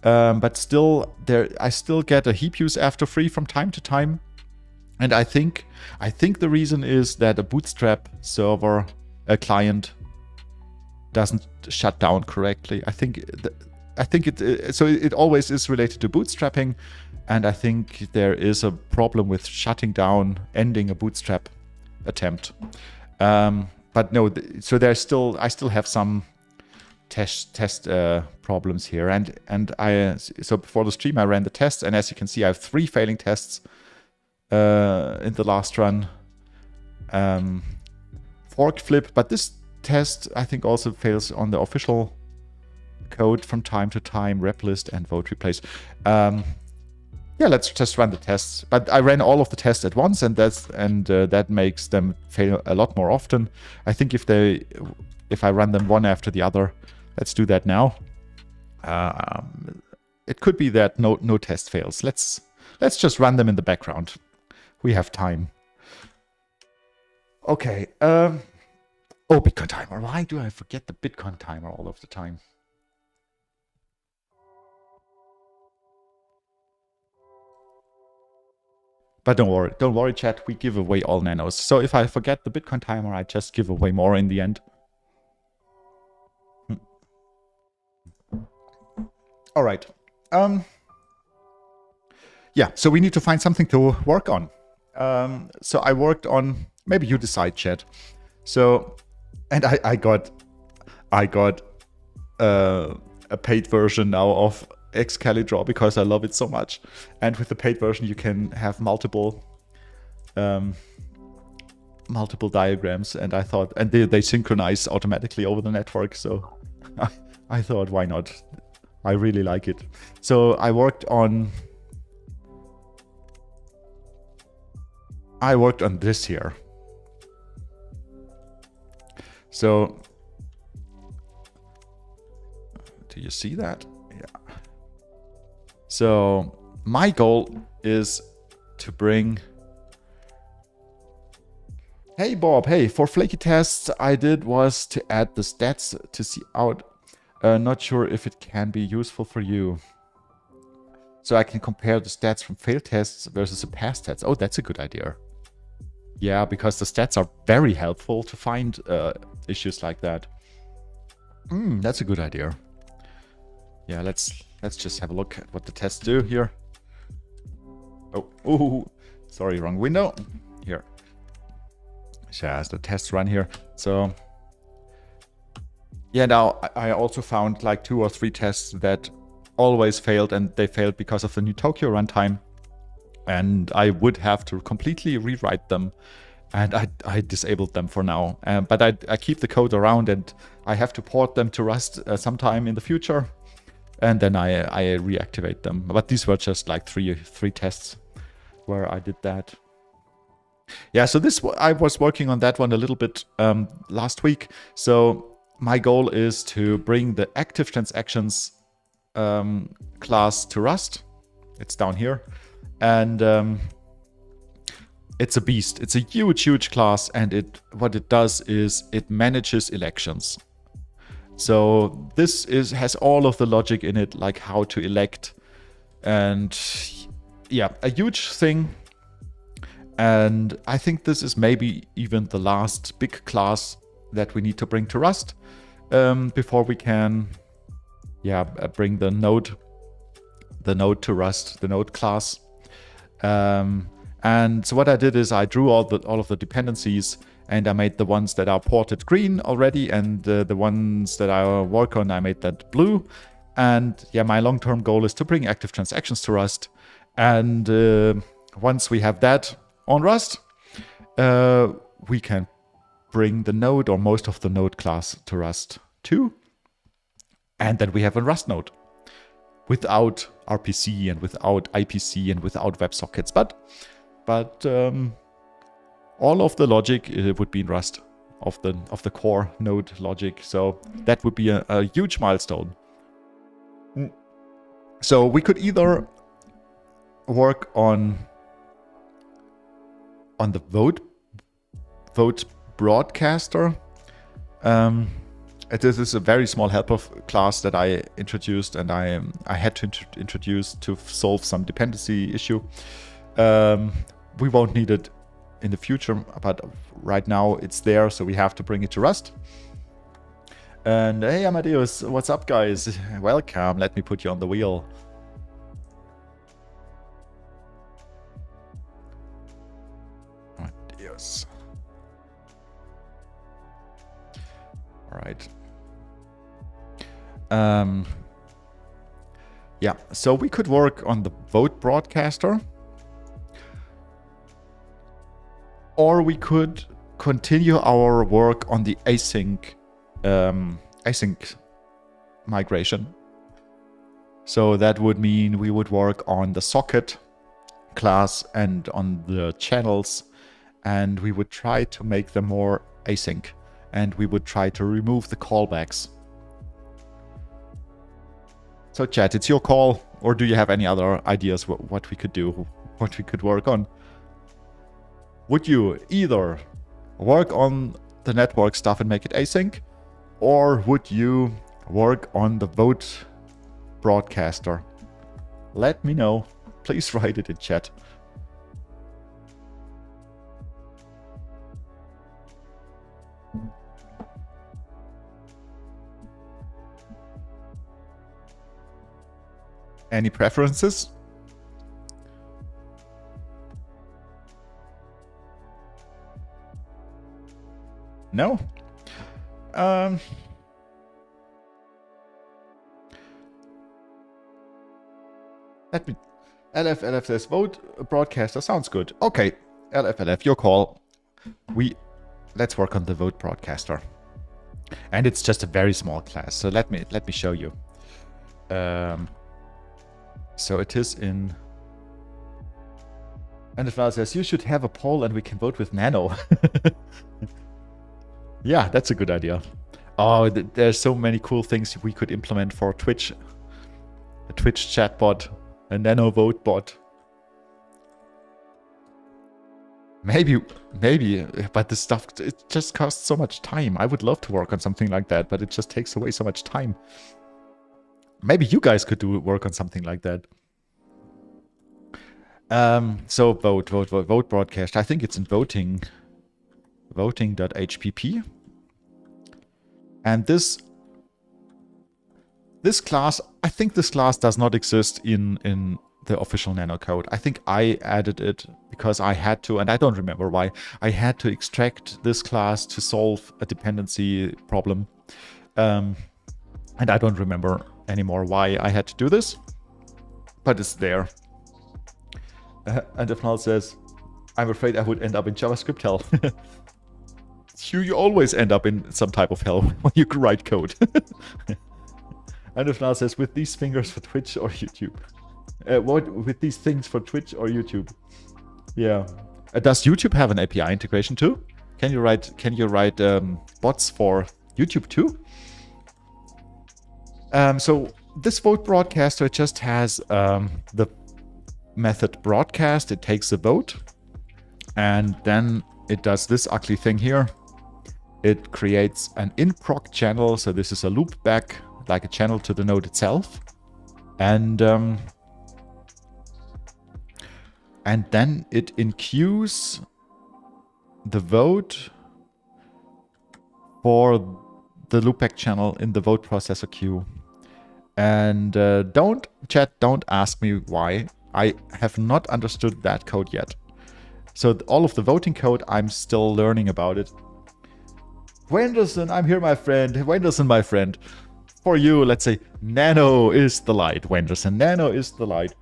but still I still get a heap use after free from time to time. And I think the reason is that a Bootstrap server, a client, doesn't shut down correctly. I think it always is related to bootstrapping. And I think there is a problem with shutting down, ending a bootstrap attempt. But no, so I still have some test problems here. So before the stream, I ran the tests, and as you can see, I have 3 failing tests in the last run. Fork flip, but this test I think also fails on the official code from time to time. Rep list and vote replace. Yeah, let's just run the tests. But I ran all of the tests at once, and that makes them fail a lot more often. I think if I run them one after the other, let's do that now. It could be that no test fails. Let's just run them in the background. We have time. Okay. Bitcoin timer. Why do I forget the Bitcoin timer all of the time? But don't worry, chat. We give away all nanos. So if I forget the Bitcoin timer, I just give away more in the end. All right. Yeah, so we need to find something to work on. So I worked on, maybe you decide, chat. So, and I got a paid version now of Excalibur because I love it so much. And with the paid version, you can have multiple diagrams. And I thought, and they synchronize automatically over the network. So I thought, why not? I really like it. So I worked on this here. So, do you see that? Yeah. So my goal is to bring... Hey Bob, hey, for flaky tests I did was to add the stats to see out. Not sure if it can be useful for you. So I can compare the stats from failed tests versus the past tests. Oh, that's a good idea. Yeah, because the stats are very helpful to find issues like that. That's a good idea. Yeah, let's just have a look at what the tests do here. Oh, sorry, wrong window. Here. Just the tests run here. So yeah, now I also found like 2 or 3 tests that always failed, and they failed because of the new Tokyo runtime. And I would have to completely rewrite them, and I disabled them for now. But I keep the code around, and I have to port them to Rust sometime in the future, and then I reactivate them. But these were just like three tests where I did that. Yeah, so I was working on that one a little bit last week. So my goal is to bring the active transactions class to Rust. It's down here. And it's a beast. It's a huge class, and what it does is it manages elections. So this has all of the logic in it, like how to elect, and yeah, a huge thing. And I think this is maybe even the last big class that we need to bring to Rust before we can, bring the node to Rust, the node class. And so what I did is I drew all of the dependencies, and I made the ones that are ported green already, and the ones that I work on, I made that blue. And yeah, my long-term goal is to bring active transactions to Rust. And once we have that on Rust, we can bring the node or most of the node class to Rust too. And then we have a Rust node without RPC and without IPC and without WebSockets. But all of the logic would be in Rust of the core node logic. So that would be a huge milestone. So we could either work on the vote broadcaster. This is a very small helper class that I introduced, and I had to introduce to solve some dependency issue. We won't need it in the future, but right now it's there, so we have to bring it to Rust. And hey, Amadeus, what's up, guys? Welcome. Let me put you on the wheel. Amadeus. All right. Yeah, so we could work on the vote broadcaster, or we could continue our work on the async migration. So that would mean we would work on the socket class and on the channels, and we would try to make them more async, and we would try to remove the callbacks. So chat, it's your call, or do you have any other ideas what we could do, what we could work on? Would you either work on the network stuff and make it async, or would you work on the vote broadcaster? Let me know. Please write it in chat. Any preferences? No? Let me... LFLF says vote broadcaster. Sounds good. Okay, LFLF, your call. Let's work on the vote broadcaster. And it's just a very small class. So let me show you. So it is in... And it says you should have a poll and we can vote with Nano. Yeah, that's a good idea. Oh, there's so many cool things we could implement for Twitch. A Twitch chatbot, a Nano vote bot. Maybe, but this stuff, it just costs so much time. I would love to work on something like that, but it just takes away so much time. Maybe you guys could work on something like that. So vote broadcast. I think it's in voting.hpp. And this class, I think this class does not exist in the official Nano code. I think I added it because I had to, and I don't remember why. I had to extract this class to solve a dependency problem. And I don't remember anymore why I had to do this, but it's there. And if Null says, I'm afraid I would end up in JavaScript hell. You always end up in some type of hell when you write code. And if Null says, with these fingers for Twitch or YouTube. What with these things for Twitch or YouTube? Yeah. Does YouTube have an API integration too? Can you write bots for YouTube too? So this vote broadcaster just has the method broadcast. It takes a vote and then it does this ugly thing here. It creates an in-proc channel. So this is a loopback, like a channel to the node itself. And then it enqueues the vote for the loopback channel in the vote processor queue. And don't ask me why. I have not understood that code yet. So all of the voting code, I'm still learning about it. Wenderson, I'm here, my friend. Wenderson, my friend. For you, let's say, Nano is the light. Wenderson, Nano is the light.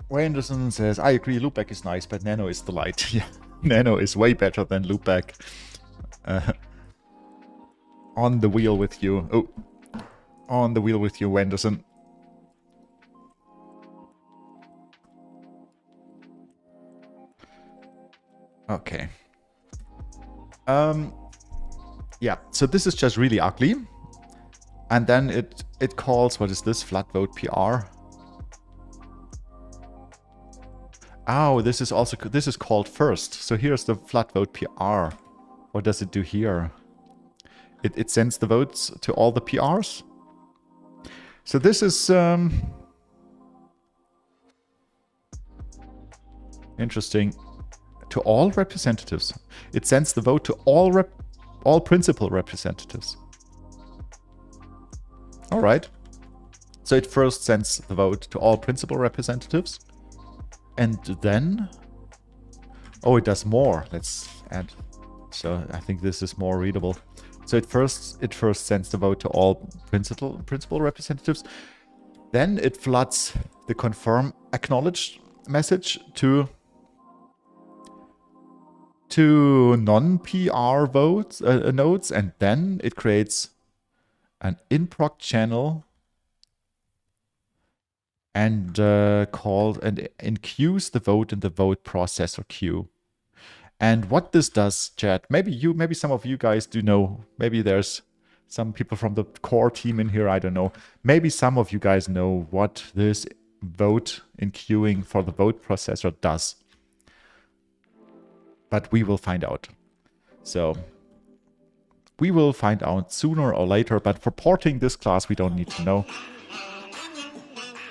Wenderson says, I agree, loopback is nice, but Nano is the light. Yeah, Nano is way better than loopback. On the wheel with you. Oh, on the wheel with you, Wenderson. Okay. Yeah, so this is just really ugly. And then it calls, what is this? Flat vote PR. Oh, this is called first. So here's the flat vote PR. What does it do here? It sends the votes to all the PRs. So this is interesting. To all representatives. It sends the vote to all principal representatives. All right. So it first sends the vote to all principal representatives. And then... Oh, it does more. Let's add... So I think this is more readable. So it first sends the vote to all principal representatives. Then it floods the confirm acknowledged message to non-PR votes nodes, and then it creates an in-proc channel and enqueues the vote in the vote processor queue. And what this does, chat, maybe some of you guys do know. Maybe there's some people from the core team in here. I don't know. Maybe some of you guys know what this vote enqueuing for the vote processor does. But we will find out. So we will find out sooner or later. But for porting this class, we don't need to know.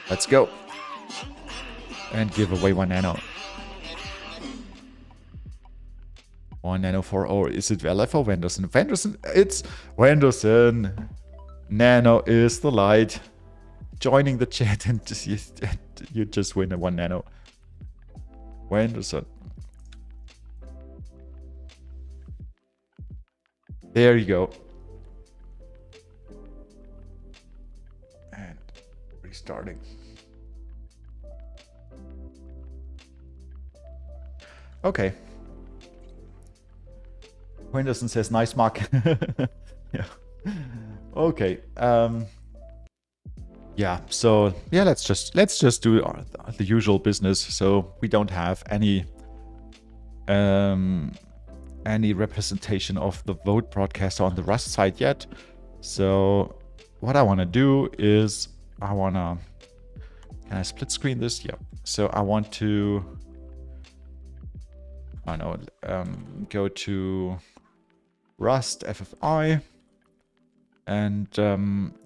Let's go. And give away 1 nano. 1 nano for, or is it LF or Wenderson? Wenderson, it's Wenderson. Nano is the light. Joining the chat and you just win a 1 nano. When does that? There you go. And restarting. Okay. Henderson says nice mark. Yeah. Okay. Yeah. So yeah, let's just do the usual business. So we don't have any representation of the vote broadcaster on the Rust side yet. So what I want to do is can I split screen this? Yeah. So I want to go to Rust FFI and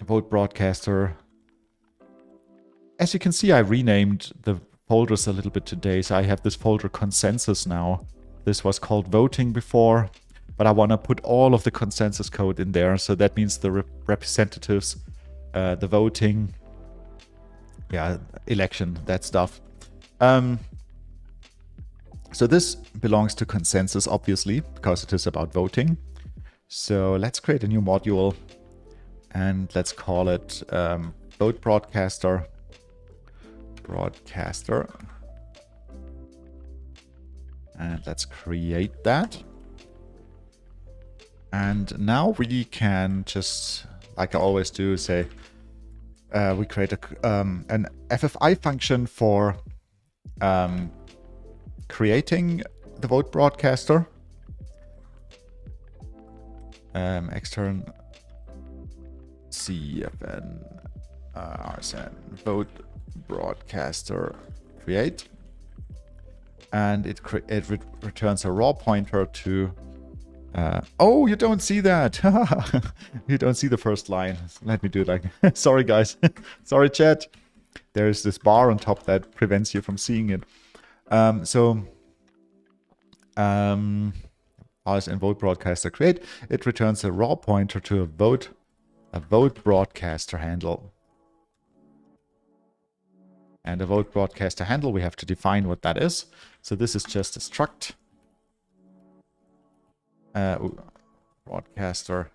vote broadcaster. As you can see, I renamed the folders a little bit today. So I have this folder consensus now. This was called voting before, but I want to put all of the consensus code in there. So that means the representatives, the voting, yeah, election, that stuff. So this belongs to consensus, obviously, because it is about voting. So let's create a new module and let's call it vote broadcaster. And let's create that. And now we can just, like I always do, say we create an FFI function for creating the vote broadcaster. Extern CFN RSN vote broadcaster create. And it returns a raw pointer to... oh, you don't see that. You don't see the first line. Let me do it like... Sorry, guys. Sorry, chat. There's this bar on top that prevents you from seeing it. RSN vote broadcaster create. It returns a raw pointer to a vote broadcaster handle. And a vote broadcaster handle, we have to define what that is. So this is just a struct. Broadcaster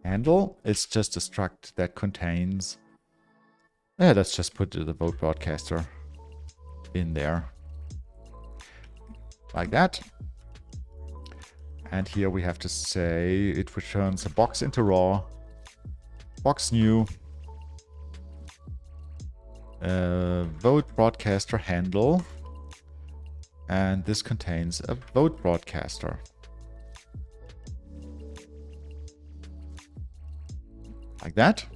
handle. It's just a struct that contains... Yeah, let's just put the vote broadcaster in there. Like that. And here we have to say it returns a box into raw. Box new. Vote broadcaster handle. And this contains a vote broadcaster. Like that.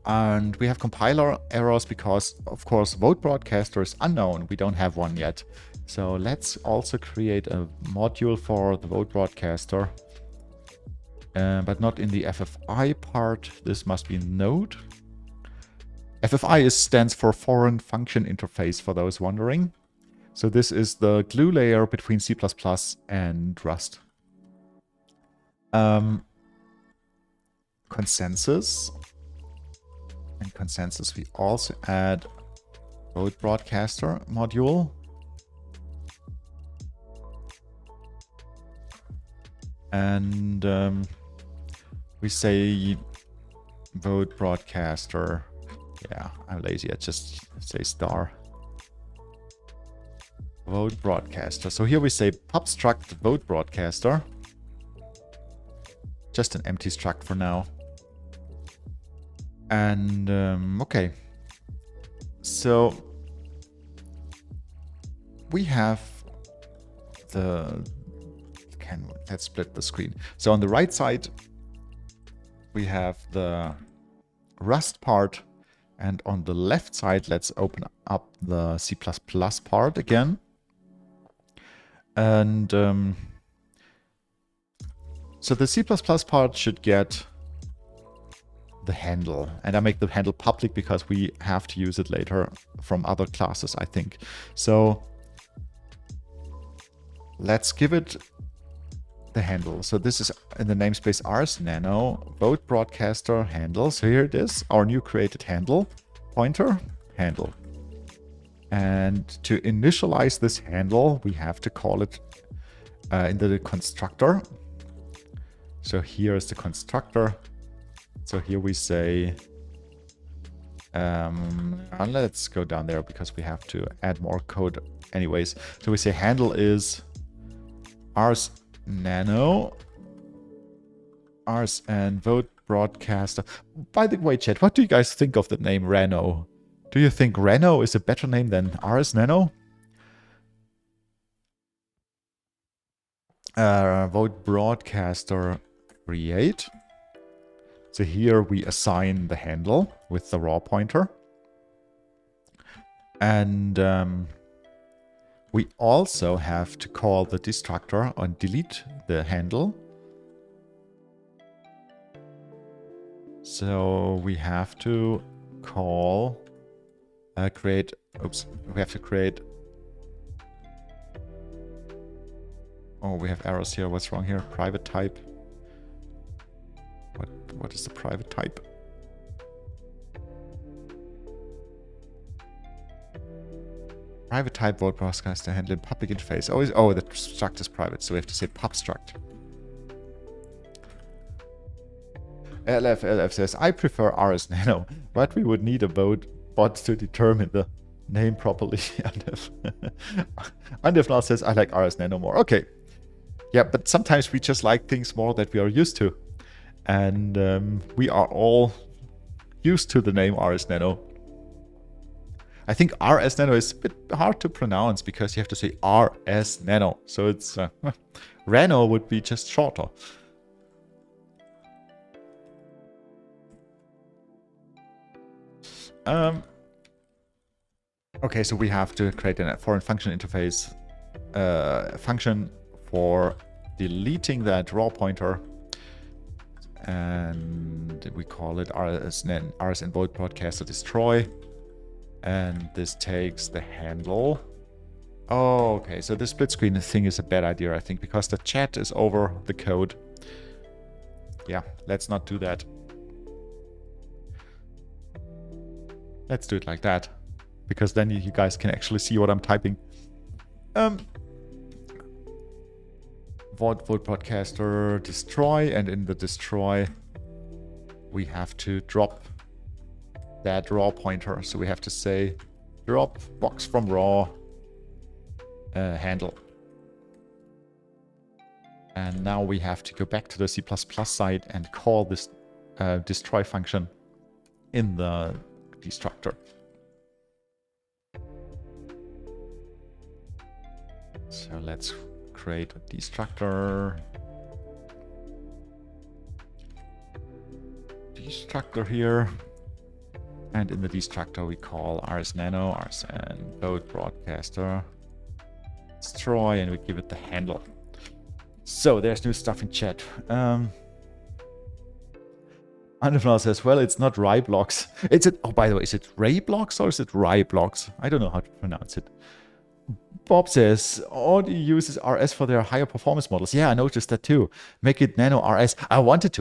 And we have compiler errors because, of course, vote broadcaster is unknown. We don't have one yet. So let's also create a module for the vote broadcaster. But not in the FFI part. This must be node. FFI stands for Foreign Function Interface, for those wondering. So this is the glue layer between C++ and Rust. Consensus. And consensus, we also add vote broadcaster module. And we say vote broadcaster. Yeah, I'm lazy. I just say star. Vote broadcaster. So here we say pub struct vote broadcaster. Just an empty struct for now. And okay. So we have let's split the screen. So on the right side, we have the Rust part. And on the left side, let's open up the C++ part again. And so the C++ part should get the handle. And I make the handle public because we have to use it later from other classes, I think. So let's give it the handle. So this is in the namespace RsNano, boat broadcaster handle. So here it is, our new created handle, pointer, handle. And to initialize this handle, we have to call it in the constructor. So here is the constructor. So here we say, let's go down there because we have to add more code anyways. So we say handle is RsNano, and vote broadcaster. By the way, chat, what do you guys think of the name Rano? Do you think Rano is a better name than RsNano? Vote broadcaster create. So here we assign the handle with the raw pointer. And we also have to call the destructor and delete the handle. So we have to call create, oops, we have to create, oh, we have errors here. What's wrong here? Private type. What is the private type? Private type vote broadcaster handle in public interface. Oh, the struct is private, so we have to say pub struct. LFLF says, I prefer RsNano, but we would need a bot to determine the name properly. Undefnal says, I like RsNano more. Okay. Yeah, but sometimes we just like things more that we are used to. And we are all used to the name RsNano. I think RsNano is a bit hard to pronounce because you have to say RsNano. So it's Rano would be just shorter. Okay, so we have to create a foreign function interface function for deleting that raw pointer, and we call it RsN vote broadcaster destroy, and this takes the handle. Oh, okay, so the split screen thing is a bad idea, I think, because the chat is over the code. Yeah, let's not do that. Let's do it like that, because then you guys can actually see what I'm typing. Vote broadcaster destroy, and in the destroy we have to drop that raw pointer. So we have to say drop box from raw handle. And now we have to go back to the C++ side and call this destroy function in the destructor. So let's create a destructor. Destructor here. And in the destructor we call RsNano, RsN vote broadcaster destroy, and we give it the handle. So there's new stuff in chat. Undefnal says, well, it's not Ryblocks. Oh, by the way, is it Rayblocks or is it Ryblocks? I don't know how to pronounce it. Bob says, Audi uses RS for their higher performance models. Yeah, I noticed that too. Make it Nano RS. I wanted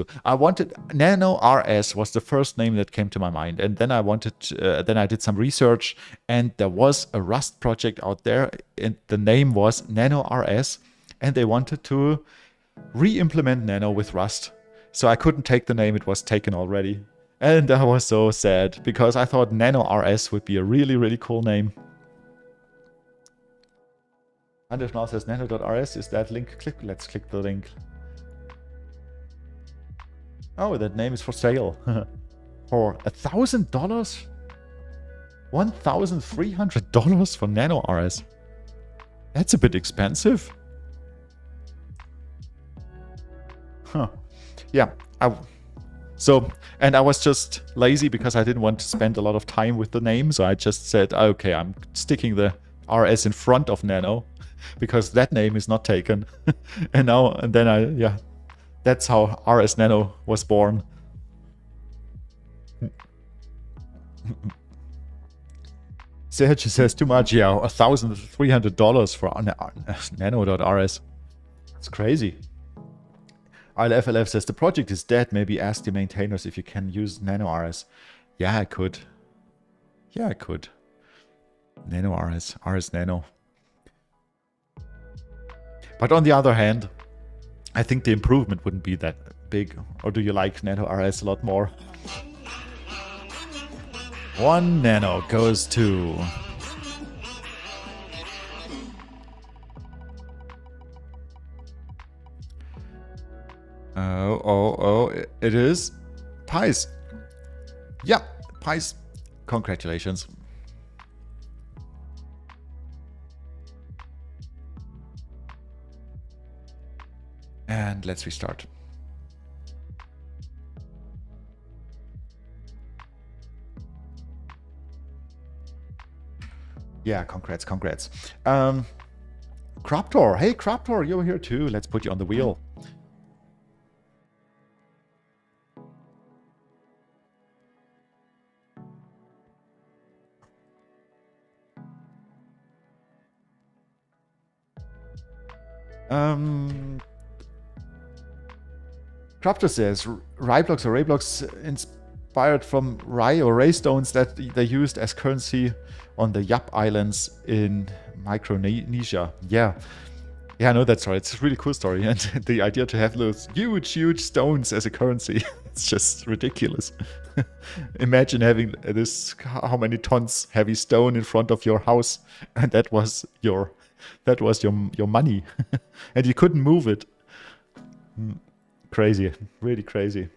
Nano RS was the first name that came to my mind. And then then I did some research, and there was a Rust project out there, and the name was Nano RS, and they wanted to re-implement Nano with Rust. So I couldn't take the name, it was taken already. And I was so sad, because I thought Nano RS would be a really, really cool name. Anders now says nano.rs, is that link? Let's click the link. Oh, that name is for sale. For $1,000? $1,300 for Nano RS. That's a bit expensive. Huh. Yeah. And I was just lazy because I didn't want to spend a lot of time with the name. So I just said, okay, I'm sticking the RS in front of Nano, because that name is not taken. That's how RsNano was born. Sergio says too much. Yeah, $1,300 for nano.rs. It's crazy. LFLF says the project is dead. Maybe ask the maintainers if you can use Nano RS. Yeah, I could. Yeah, I could. Nano RsNano. But on the other hand, I think the improvement wouldn't be that big. Or do you like Nano RS a lot more? 1 nano goes to... Oh, it is. Pies. Yeah, pies. Congratulations. And let's restart. Yeah, congrats. Croptor. Hey, Croptor, you're here too. Let's put you on the wheel. Croptor says rye blocks or ray blocks inspired from rye or ray stones that they used as currency on the Yap Islands in Micronesia. Yeah, I know that story. It's a really cool story. And the idea to have those huge stones as a currency, it's just ridiculous. Imagine having this, how many tons heavy stone in front of your house, and that was your money. And you couldn't move it. Crazy, really crazy.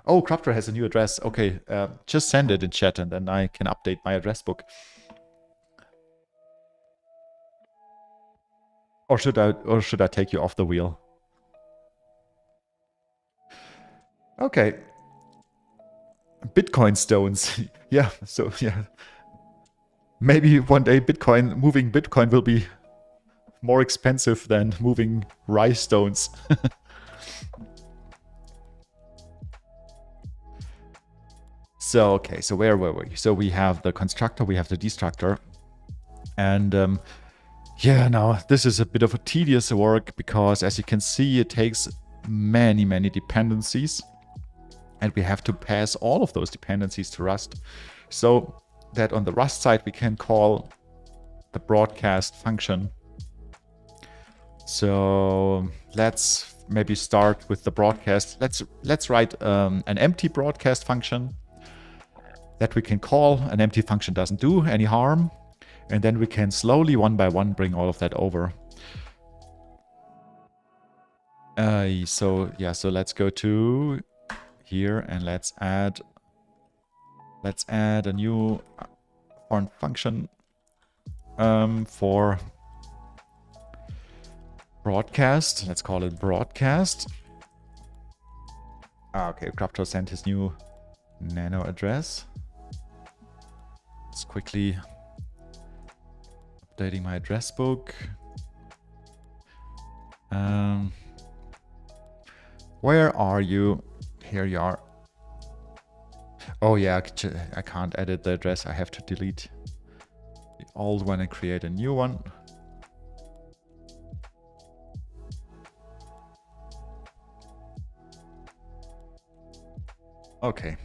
Oh, Croptor has a new address. Okay, just send it in chat and then I can update my address book. Or should I take you off the wheel? Okay. Bitcoin stones. Yeah, so yeah. Maybe one day moving Bitcoin will be more expensive than moving rye stones. So, okay, so where were we? So we have the constructor, we have the destructor. And yeah, now this is a bit of a tedious work because as you can see, it takes many dependencies. And we have to pass all of those dependencies to Rust. So that on the Rust side, we can call the broadcast function. So let's maybe start with the broadcast. Let's write an empty broadcast function that we can call. An empty function doesn't do any harm. And then we can slowly, one by one, bring all of that over. So let's go to here and let's add a new foreign function for broadcast. Let's call it broadcast. Okay, Croptor sent his new nano address. Just quickly updating my address book. Where are you? Here you are. Oh yeah, I can't edit the address. I have to delete the old one and create a new one. Okay.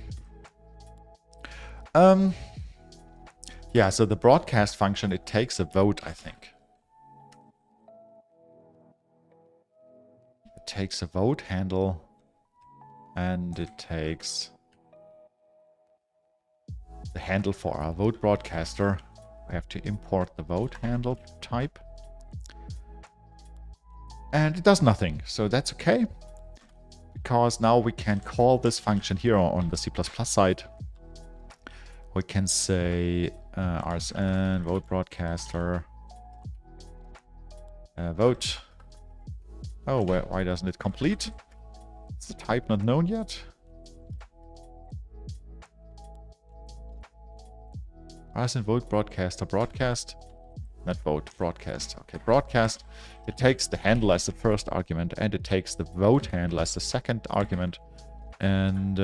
Yeah, so the broadcast function, it takes a vote, I think. It takes a vote handle and it takes the handle for our vote broadcaster. I have to import the vote handle type. And it does nothing, so that's okay. Because now we can call this function here on the C++ side. We can say RSN vote broadcaster vote. Oh, why doesn't it complete? Is the type not known yet? RSN vote broadcaster broadcast. Not vote, broadcast. Okay, broadcast. It takes the handle as the first argument and it takes the vote handle as the second argument. And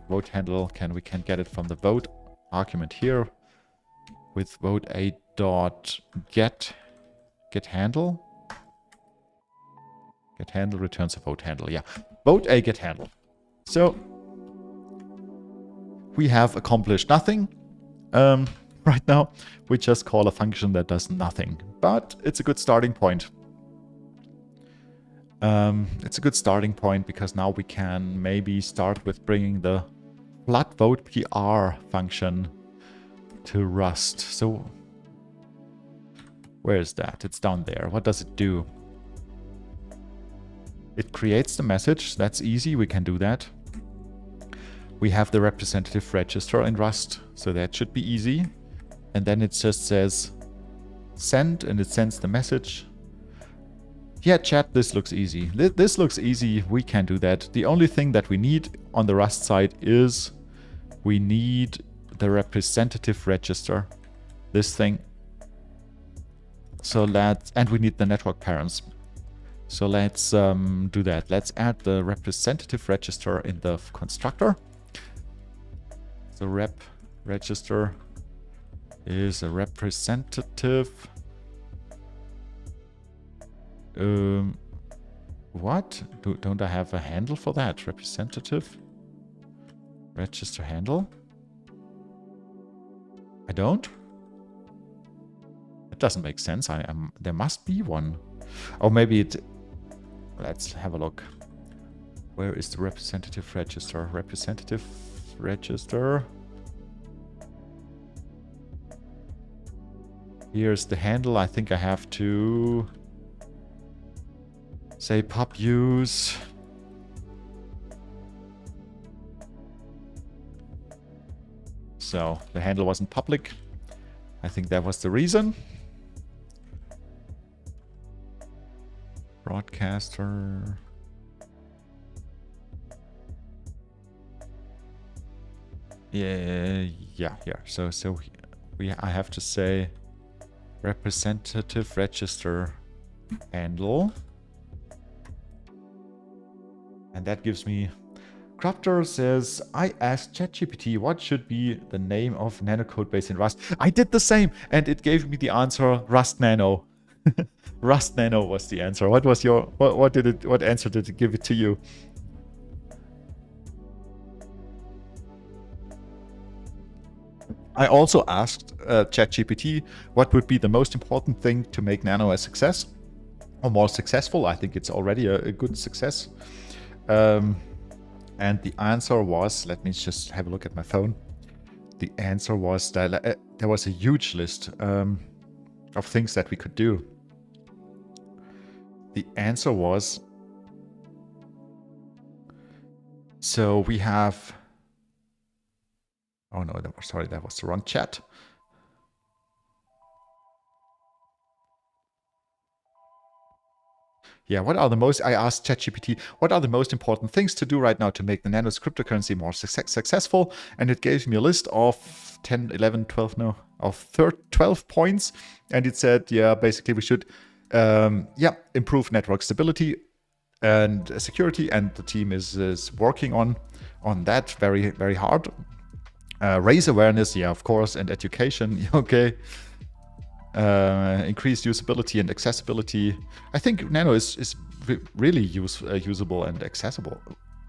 vote handle we can get it from the vote argument here with vote a dot get handle. Get handle returns a vote handle. Yeah, vote a get handle. So we have accomplished nothing right now. We just call a function that does nothing, but it's a good starting point. It's a good starting point because now we can maybe start with bringing the flood vote PR function to Rust. So where is that? It's down there. What does it do? It creates the message. That's easy. We can do that. We have the representative register in Rust, so that should be easy. And then it just says send, and it sends the message. Yeah, chat, this looks easy. This looks easy. We can do that. The only thing that we need on the Rust side is we need the representative register. This thing. So and we need the network parents. So let's do that. Let's add the representative register in the constructor. So rep register is a representative. What? Don't I have a handle for that? Representative register handle? I don't? It doesn't make sense. There must be one. Or maybe it... Let's have a look. Where is the representative register? Representative register. Here's the handle. I think I have to say pub use. So the handle wasn't public. I think that was the reason. Broadcaster. Yeah. So I have to say representative register handle, and that gives me. Crafter says, I asked ChatGPT what should be the name of nano code base in Rust. I did the same, and it gave me the answer RsNano. RsNano was the answer. What was your what answer did it give it to you? I also asked ChatGPT what would be the most important thing to make Nano a success or more successful. I think it's already a good success. And the answer was, let me just have a look at my phone. The answer was that there was a huge list of things that we could do. The answer was, so we have, oh no, that was the wrong chat. Yeah, what are the most, I asked ChatGPT, what are the most important things to do right now to make the Nano's cryptocurrency more successful? And it gave me a list of 10, 11, 12, no, of 12 points. And it said, yeah, basically we should, improve network stability and security. And the team is working on that very, very hard. Raise awareness, yeah, of course, and education, okay. Increased usability and accessibility. I think Nano is really usable and accessible.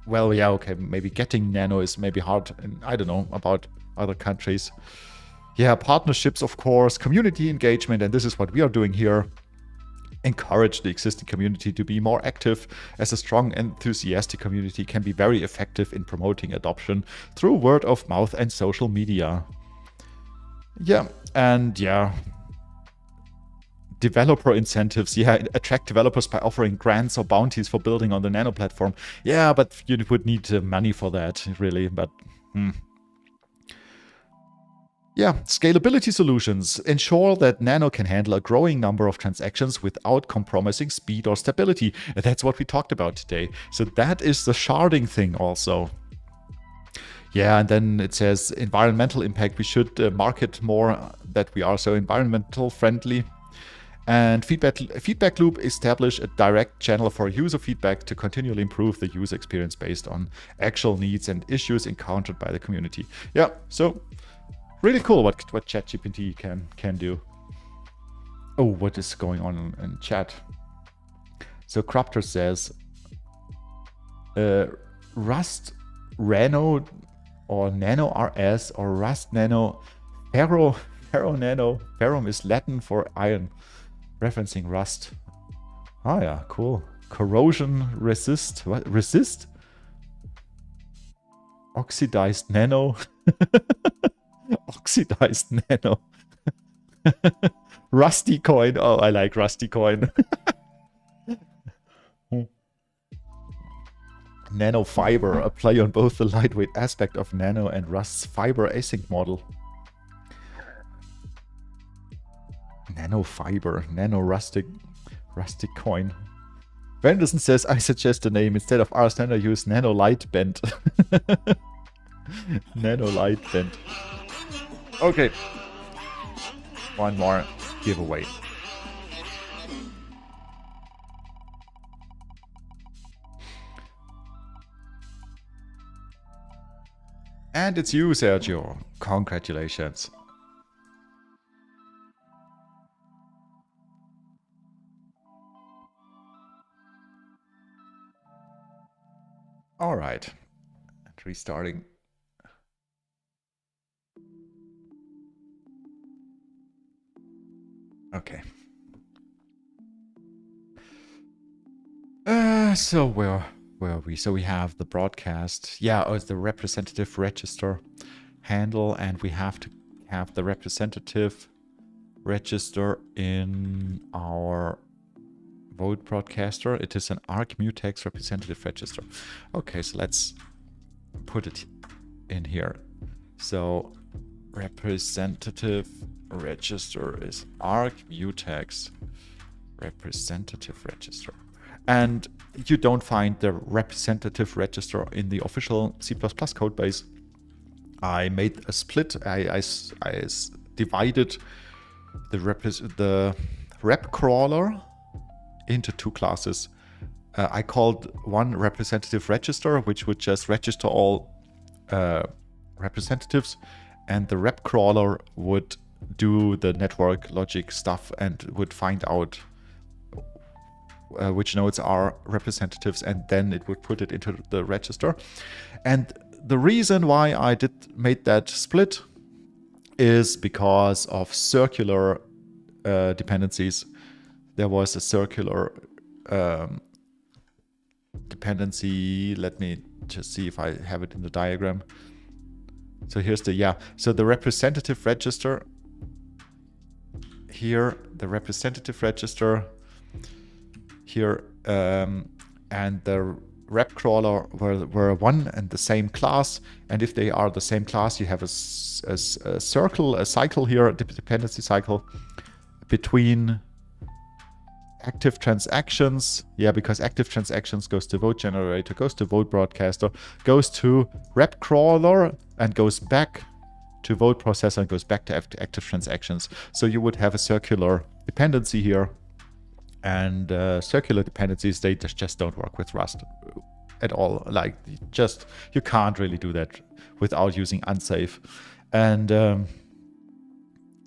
Well, yeah, okay, maybe getting Nano is maybe hard, and I don't know about other countries. Yeah, partnerships, of course, community engagement, and this is what we are doing here. Encourage the existing community to be more active, as a strong, enthusiastic community can be very effective in promoting adoption through word of mouth and social media. Yeah, and yeah, developer incentives. Yeah, attract developers by offering grants or bounties for building on the Nano platform. Yeah, but you would need money for that, really. But yeah, scalability solutions. Ensure that Nano can handle a growing number of transactions without compromising speed or stability. That's what we talked about today. So that is the sharding thing also. Yeah, and then it says environmental impact. We should market more that we are so environmental friendly. And feedback loop, establish a direct channel for user feedback to continually improve the user experience based on actual needs and issues encountered by the community. Yeah, so really cool what ChatGPT can do. Oh, what is going on in chat? So Cropter says RsNano or Nano RS or RsNano Ferro Nano. Ferrum is Latin for iron, referencing rust. Oh yeah, cool. Corrosion resist. What? Resist? Oxidized nano. Oxidized nano. Rusty coin. Oh, I like rusty coin. Nanofiber, a play on both the lightweight aspect of nano and Rust's fiber async model. Nanofiber, nano rustic coin. Benderson says, I suggest the name instead of RsNano, use Nano Light Bend. Nano Light Bend. Okay. One more giveaway. And it's you, Sergio. Congratulations. All right. And restarting. Okay. So where are we? So we have the broadcast. Yeah, it's the representative register handle, and we have to have the representative register in our vote broadcaster. It is an arc mutex representative register. Okay, so let's put it in here. So representative register is arc mutex representative register. And you don't find the representative register in the official C++ code base. I made a split. I divided the rep crawler into two classes. I called one representative register, which would just register all representatives, and the rep crawler would do the network logic stuff and would find out which nodes are representatives, and then it would put it into the register. And the reason why I made that split is because of circular dependencies. There was a circular dependency. Let me just see if I have it in the diagram. So here's so the representative register here, the representative register here, and the rep crawler were one and the same class. And if they are the same class, you have a cycle here, a dependency cycle between active transactions. Yeah, because active transactions goes to vote generator, goes to vote broadcaster, goes to rep crawler, and goes back to vote processor and goes back to active transactions. So you would have a circular dependency here. And circular dependencies, they just don't work with Rust at all. Like, you can't really do that without using unsafe. And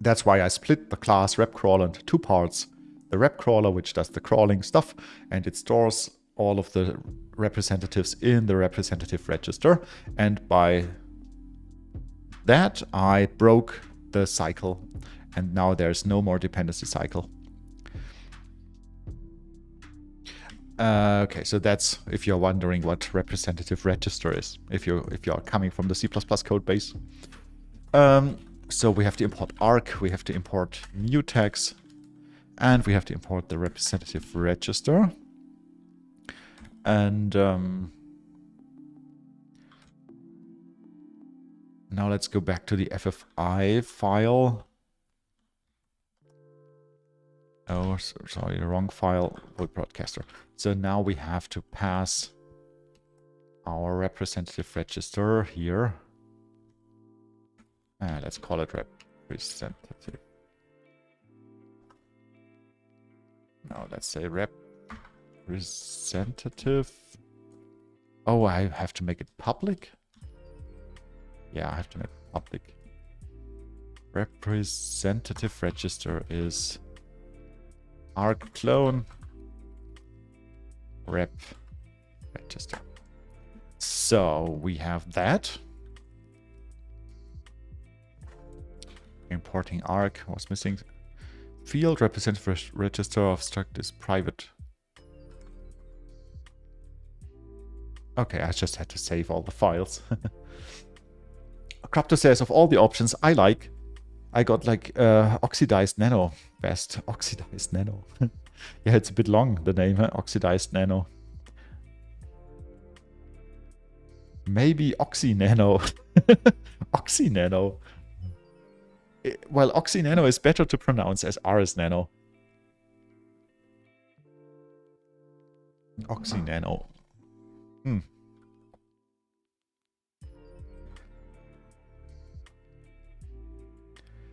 that's why I split the class rep crawler into two parts. The rep crawler, which does the crawling stuff, and it stores all of the representatives in the representative register. And by that, I broke the cycle, and now there's no more dependency cycle. Okay, so that's if you're wondering what representative register is, if you're coming from the C++ code base. So we have to import arc, we have to import mutex, and we have to import the representative register. And now let's go back to the FFI file. Oh, sorry, the wrong file, vote broadcaster. So now we have to pass our representative register here. Let's call it representative. Now let's say representative. Oh, I have to make it public? Yeah, I have to make it public. Representative register is arc clone rep register. So we have that. Importing arc was missing. Field representative register of struct is private. Okay, I just had to save all the files. Crapto says, of all the options I got like oxidized nano best. Oxidized nano. Yeah, it's a bit long, the name, huh? Oxidized nano. Maybe OxyNano. OxyNano. Well, OxyNano is better to pronounce as RsNano. OxyNano.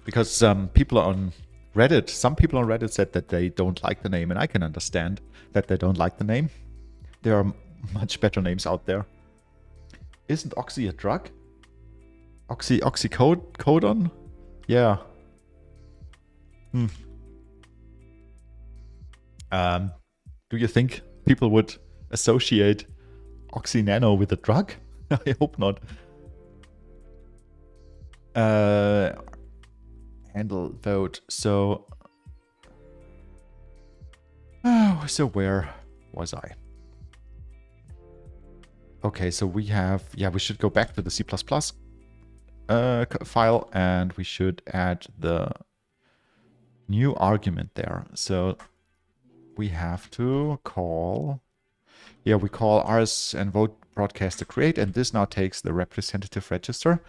Because some people on Reddit said that they don't like the name, and I can understand that they don't like the name. There are much better names out there. Isn't Oxy a drug? Oxycodone? Yeah. Do you think people would associate OxyNano with a drug? I hope not. Handle vote. So where was I? Okay, so we have, we should go back to the C++ file, and we should add the new argument there. So we have to call, we call rs and vote broadcaster create, and this now takes the representative register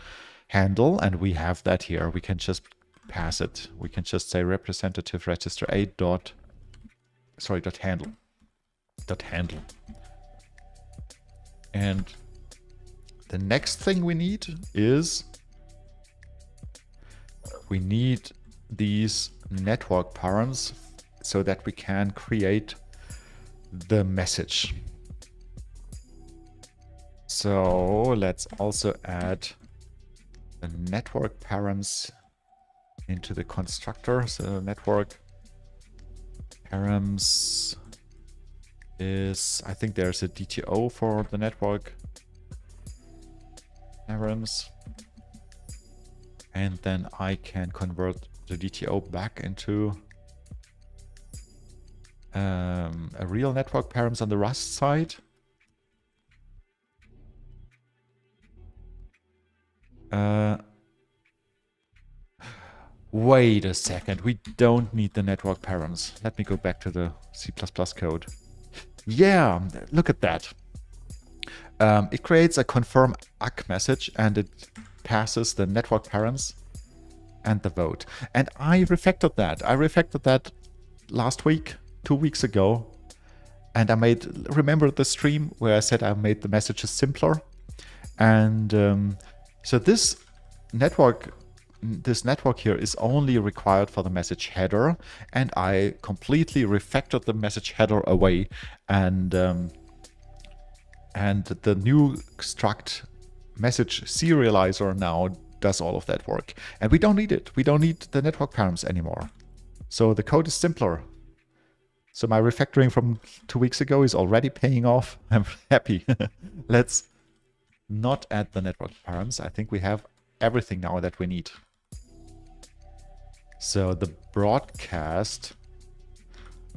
handle, and we have that here. We can just pass it. We can just say representative register a dot handle. And the next thing we need is we need these network params so that we can create the message. So let's also add the network params into the constructor. So network params is, I think there's a DTO for the network params. And then I can convert the DTO back into a real network params on the Rust side. Wait a second, we don't need the network params. Let me go back to the C++ code. Yeah, look at that. It creates a confirm ACK message, and it passes the network params and the vote. And I refactored that. I refactored that last week, 2 weeks ago. And I made, remember the stream where I said I made the messages simpler? And so this network here is only required for the message header, and I completely refactored the message header away, and the new struct message serializer now does all of that work, and we don't need it. We don't need the network params anymore. So the code is simpler. So my refactoring from 2 weeks ago is already paying off. I'm happy. Let's not add the network params. I think we have everything now that we need. So the broadcast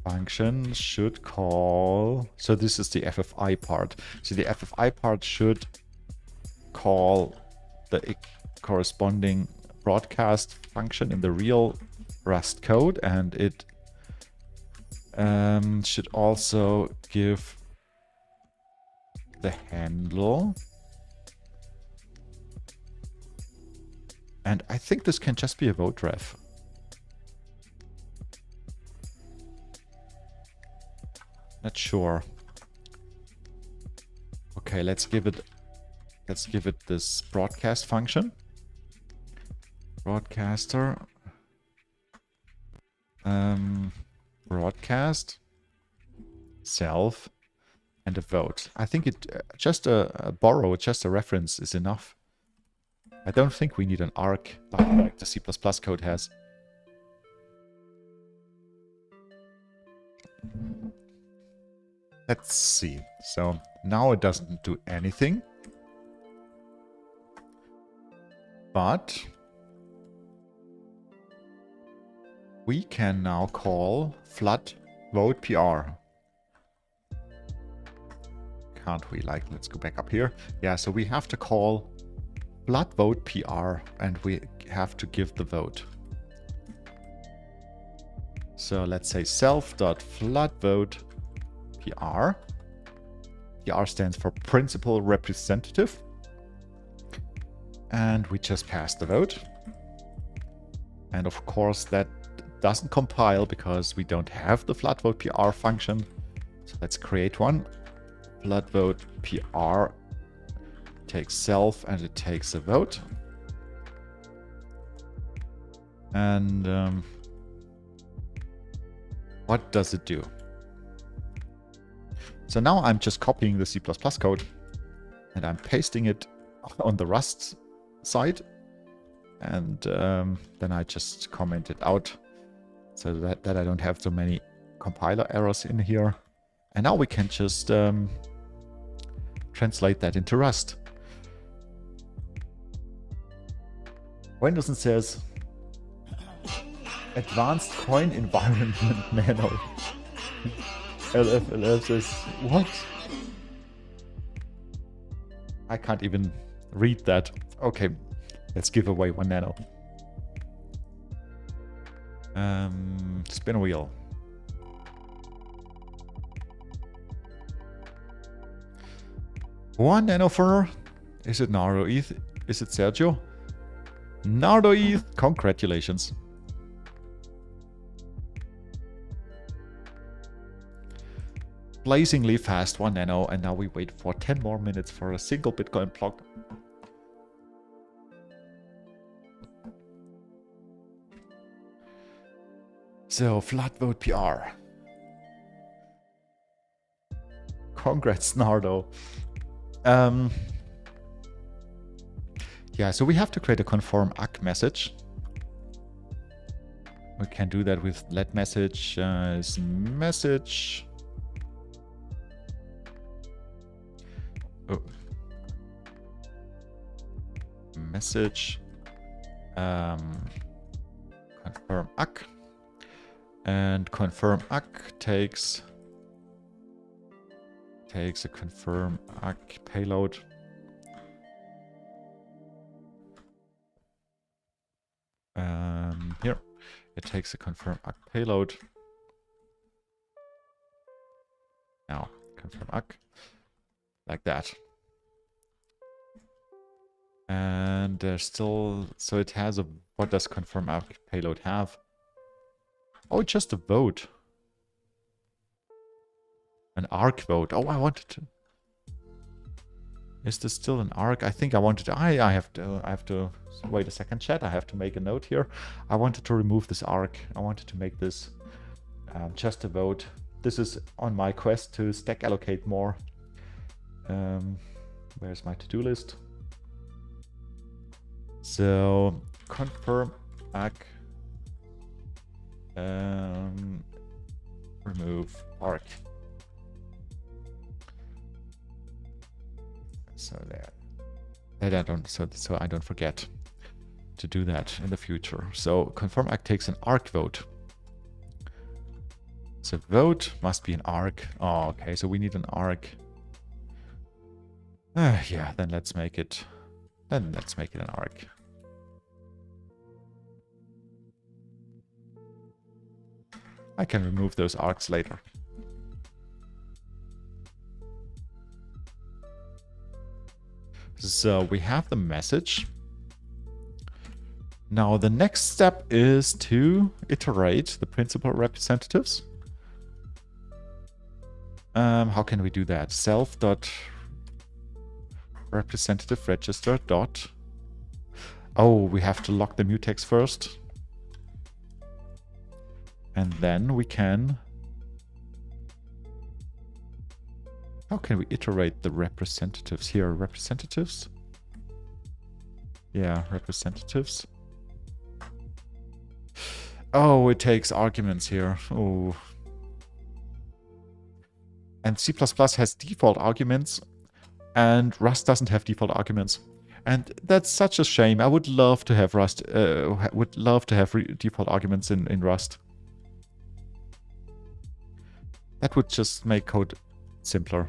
function should call, so this is the FFI part. So the FFI part should call the corresponding broadcast function in the real Rust code, and it should also give the handle. And I think this can just be a vote ref. Not sure. Okay, let's give it this broadcast function. Broadcaster. Broadcast. Self. And a vote. I think it just a borrow, just a reference is enough. I don't think we need an arc like the C++ code has. Let's see. So now it doesn't do anything. But we can now call flood vote PR. Can't we? Like, let's go back up here. Yeah, so we have to call flood vote PR and we have to give the vote. So let's say self.floodVote PR. PR stands for principal representative. And we just pass the vote. And of course that doesn't compile because we don't have the floodVote PR function. So let's create one. FloodVote PR takes self and it takes a vote. And what does it do? So now I'm just copying the C++ code and I'm pasting it on the Rust side. And then I just comment it out so that I don't have so many compiler errors in here. And now we can just translate that into Rust. Windows says Advanced Coin Environment Nano. LFLF says, what? I can't even read that. Okay, let's give away 1 nano. Spin wheel. One nano for, is it Nardo ETH? Is it Sergio? Nardo ETH, congratulations. Blazingly fast 1 nano, and now we wait for 10 more minutes for a single Bitcoin block. So, FloodVote PR. Congrats, Nardo. Yeah, so we have to create a conform ACK message. We can do that with let message is message. Oh. Message confirm ACK, and confirm ACK takes a confirm ACK payload. Here it takes a confirm ACK payload. Now confirm ACK like that. And there's still, so it has a, what does confirm ACK payload have? Oh, it's just a vote. An ARC vote. Oh, I wanted to. Is this still an ARC? I think I wanted to. I have to wait a second, chat. I have to make a note here. I wanted to remove this ARC. I wanted to make this just a vote. This is on my quest to stack allocate more. Where's my to-do list? So confirm ACK. Remove ARC. So there. That I don't, so I don't forget to do that in the future. So confirm ACK takes an ARC vote. So vote must be an ARC. Oh, okay. So we need an ARC. Yeah. Then let's make it. Then let's make it an ARC. I can remove those ARCs later. So we have the message. Now the next step is to iterate the principal representatives. How can we do that? Self.representative register dot. Oh, we have to lock the mutex first. And then we can. How can we iterate the representatives here? Representatives? Yeah, representatives. Oh, it takes arguments here. Oh. And C++ has default arguments, and Rust doesn't have default arguments. And that's such a shame. I would love to have Rust, default arguments in Rust. That would just make code simpler.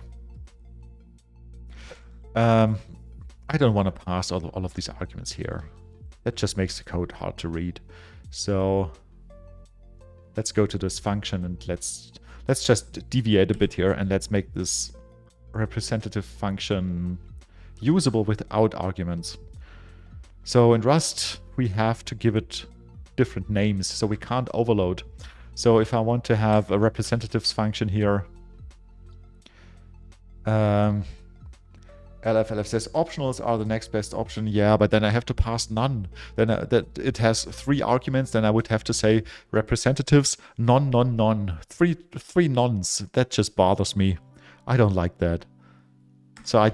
I don't want to pass all of these arguments here. That just makes the code hard to read. So let's go to this function and let's just deviate a bit here, and let's make this representative function usable without arguments. So in Rust, we have to give it different names, so we can't overload. So if I want to have a representatives function here, LFLF says optionals are the next best option. Yeah, but then I have to pass none. Then that it has 3 arguments. Then I would have to say representatives, none, none, none. Three nons. That just bothers me. I don't like that. So I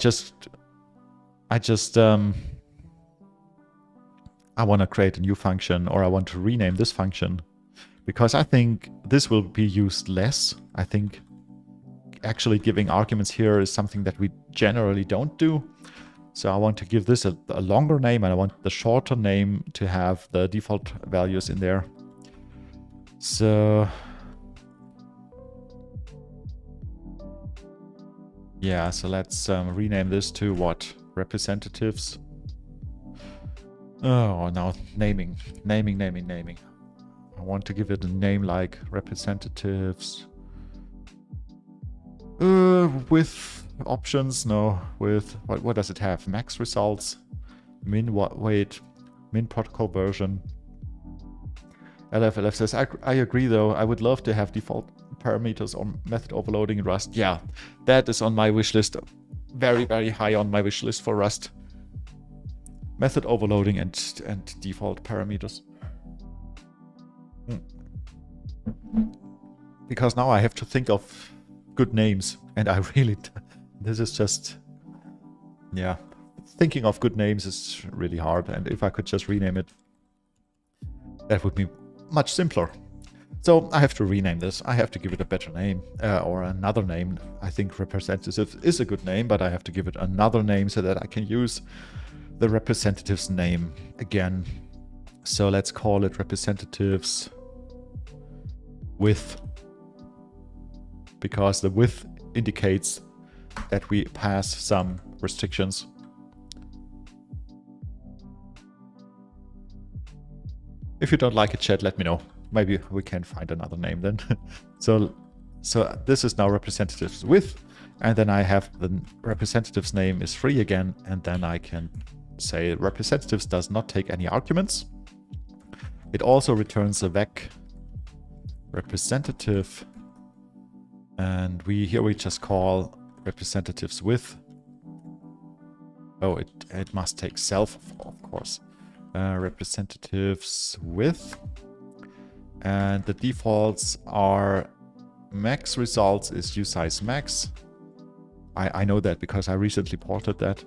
want to create a new function, or I want to rename this function, because I think this will be used less. I think actually giving arguments here is something that we generally don't do. So I want to give this a longer name, and I want the shorter name to have the default values in there. So yeah, so let's rename this to what? Representatives. Oh, now naming. I want to give it a name like representatives. With options, no, with, what does it have? Max results, min weight, min protocol version. LFLF says, I agree though, I would love to have default parameters or method overloading in Rust. Yeah, that is on my wish list, very, very high on my wish list for Rust. Method overloading and default parameters. Because now I have to think of good names, and I really, this is just, yeah, thinking of good names is really hard, and if I could just rename it, that would be much simpler. So I have to rename this. I have to give it a better name, or another name. I think representative is a good name, but I have to give it another name so that I can use the representative's name again. So let's call it representatives with, because the with indicates that we pass some restrictions. If you don't like it, chat, let me know. Maybe we can find another name then. So this is now representatives with, and then I have the representative's name is free again, and then I can say representatives does not take any arguments. It also returns a vec representative, and here we just call representatives with. Oh, it must take self, of course. Representatives with, and the defaults are max results is usize max. I know that because I recently ported that.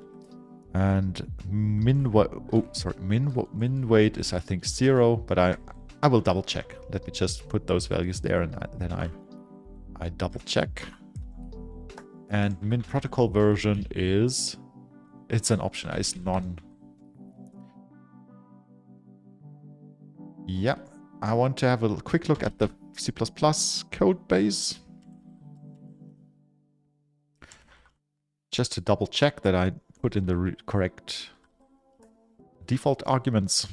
And min weight is, I think, 0, but I will double check. Let me just put those values there, and then I double check. And min protocol version is, it's an option, it's none. Yeah, I want to have a quick look at the C++ code base. Just to double check that I put in the correct default arguments.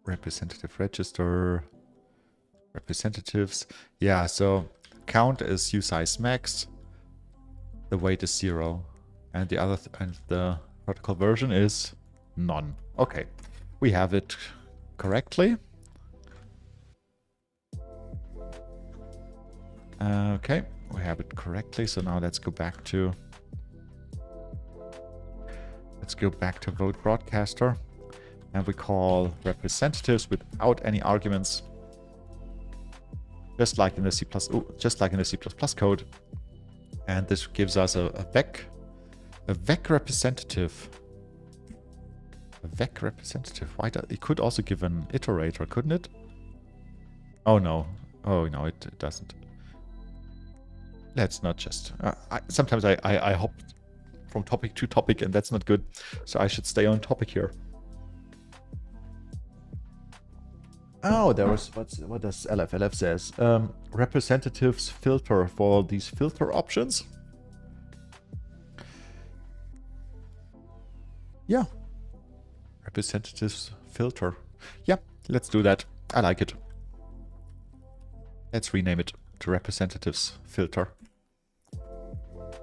Representative register, representatives. Yeah, so count is usize max. The weight is 0, and the protocol version is none. Okay, we have it correctly. Okay, we have it correctly. So now let's go back to vote broadcaster, and we call representatives without any arguments, just like in the C++ code. And this gives us a vec representative. A vec representative. Why it could also give an iterator, couldn't it? Oh no. Oh no, it doesn't. let's not just... sometimes I hop from topic to topic, and that's not good. So I should stay on topic here. Oh, there was... what does LFLF says? Representatives filter for these filter options. Yeah. Representatives filter. Yeah, let's do that. I like it. Let's rename it to representatives filter.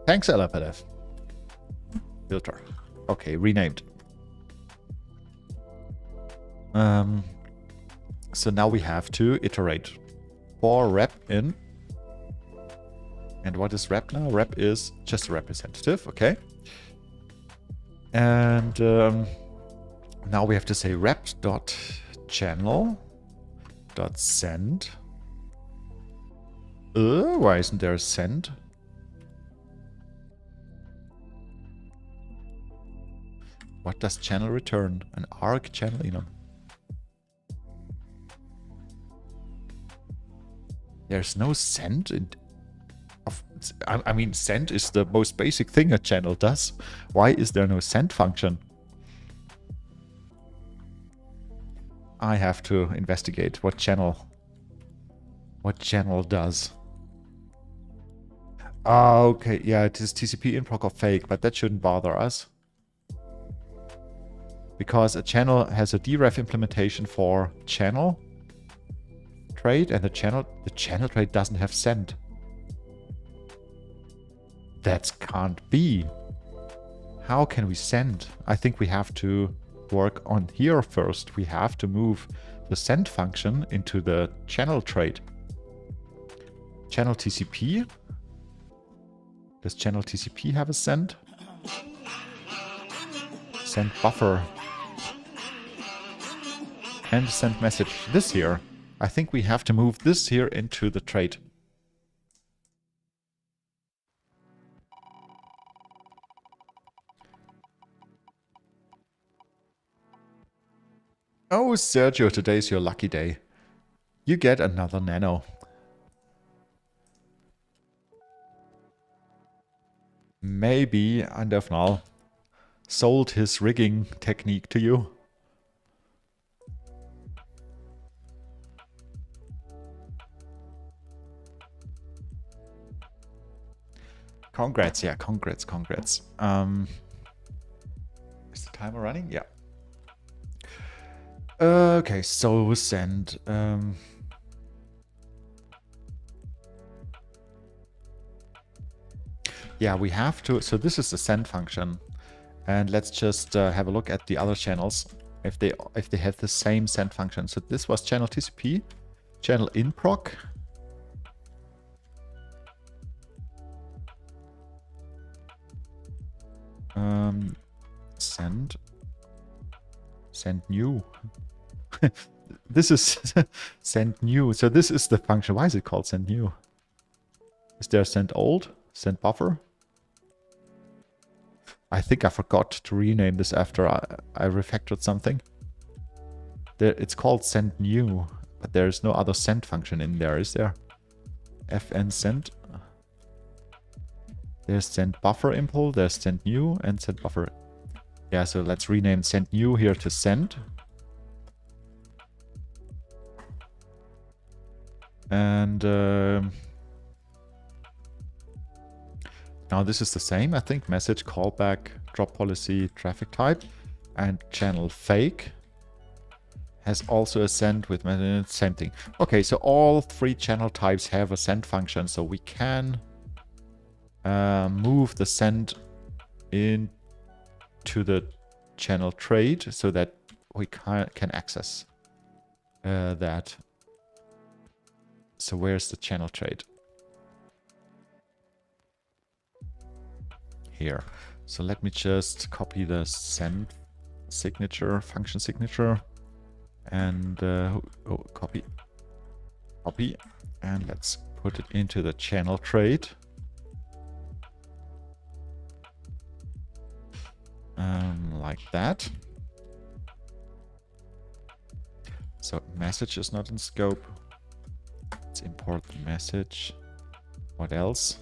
Thanks, LFLF. Filter. Okay, renamed. So now we have to iterate for rep in. And what is rep now? Rep is just a representative, okay. And now we have to say rep.channel.send. Why isn't there a send? What does channel return? An arc channel, you know. There's no send in... I mean, send is the most basic thing a channel does. Why is there no send function? I have to investigate what channel does. Oh, okay, yeah, it is TCP inproc or fake, but that shouldn't bother us. Because a channel has a deref implementation for channel trade, and the channel trade doesn't have send. That can't be. How can we send? I think we have to work on here first. We have to move the send function into the channel trade. Channel TCP. Does channel TCP have a send? Send buffer. And send message. This here. I think we have to move this here into the trade. Oh, Sergio, today's your lucky day. You get another nano. Maybe Andefnal sold his rigging technique to you. Congrats, yeah, congrats. Is the timer running? Yeah. Okay, so send. Yeah, we have to. So this is the send function, and let's just have a look at the other channels if they have the same send function. So this was channel TCP, channel inproc. Send new. This is send new. So this is the function. Why is it called send new? Is there send old? Send buffer? I think I forgot to rename this after I refactored something. It's called send new, but there's no other send function in there, is there? fn send. There's send buffer impl, there's send new, and send buffer. Yeah, so let's rename send new here to send. And now this is the same, I think. Message, callback, drop policy, traffic type, and channel fake has also a send with same thing. Okay, so all three channel types have a send function, so we can move the send into the channel trade so that we can access that. So where's the channel trade? Here. So let me just copy the send signature, function signature, and copy, and let's put it into the channel trade. Like that. So message is not in scope. Let's import the message. What else?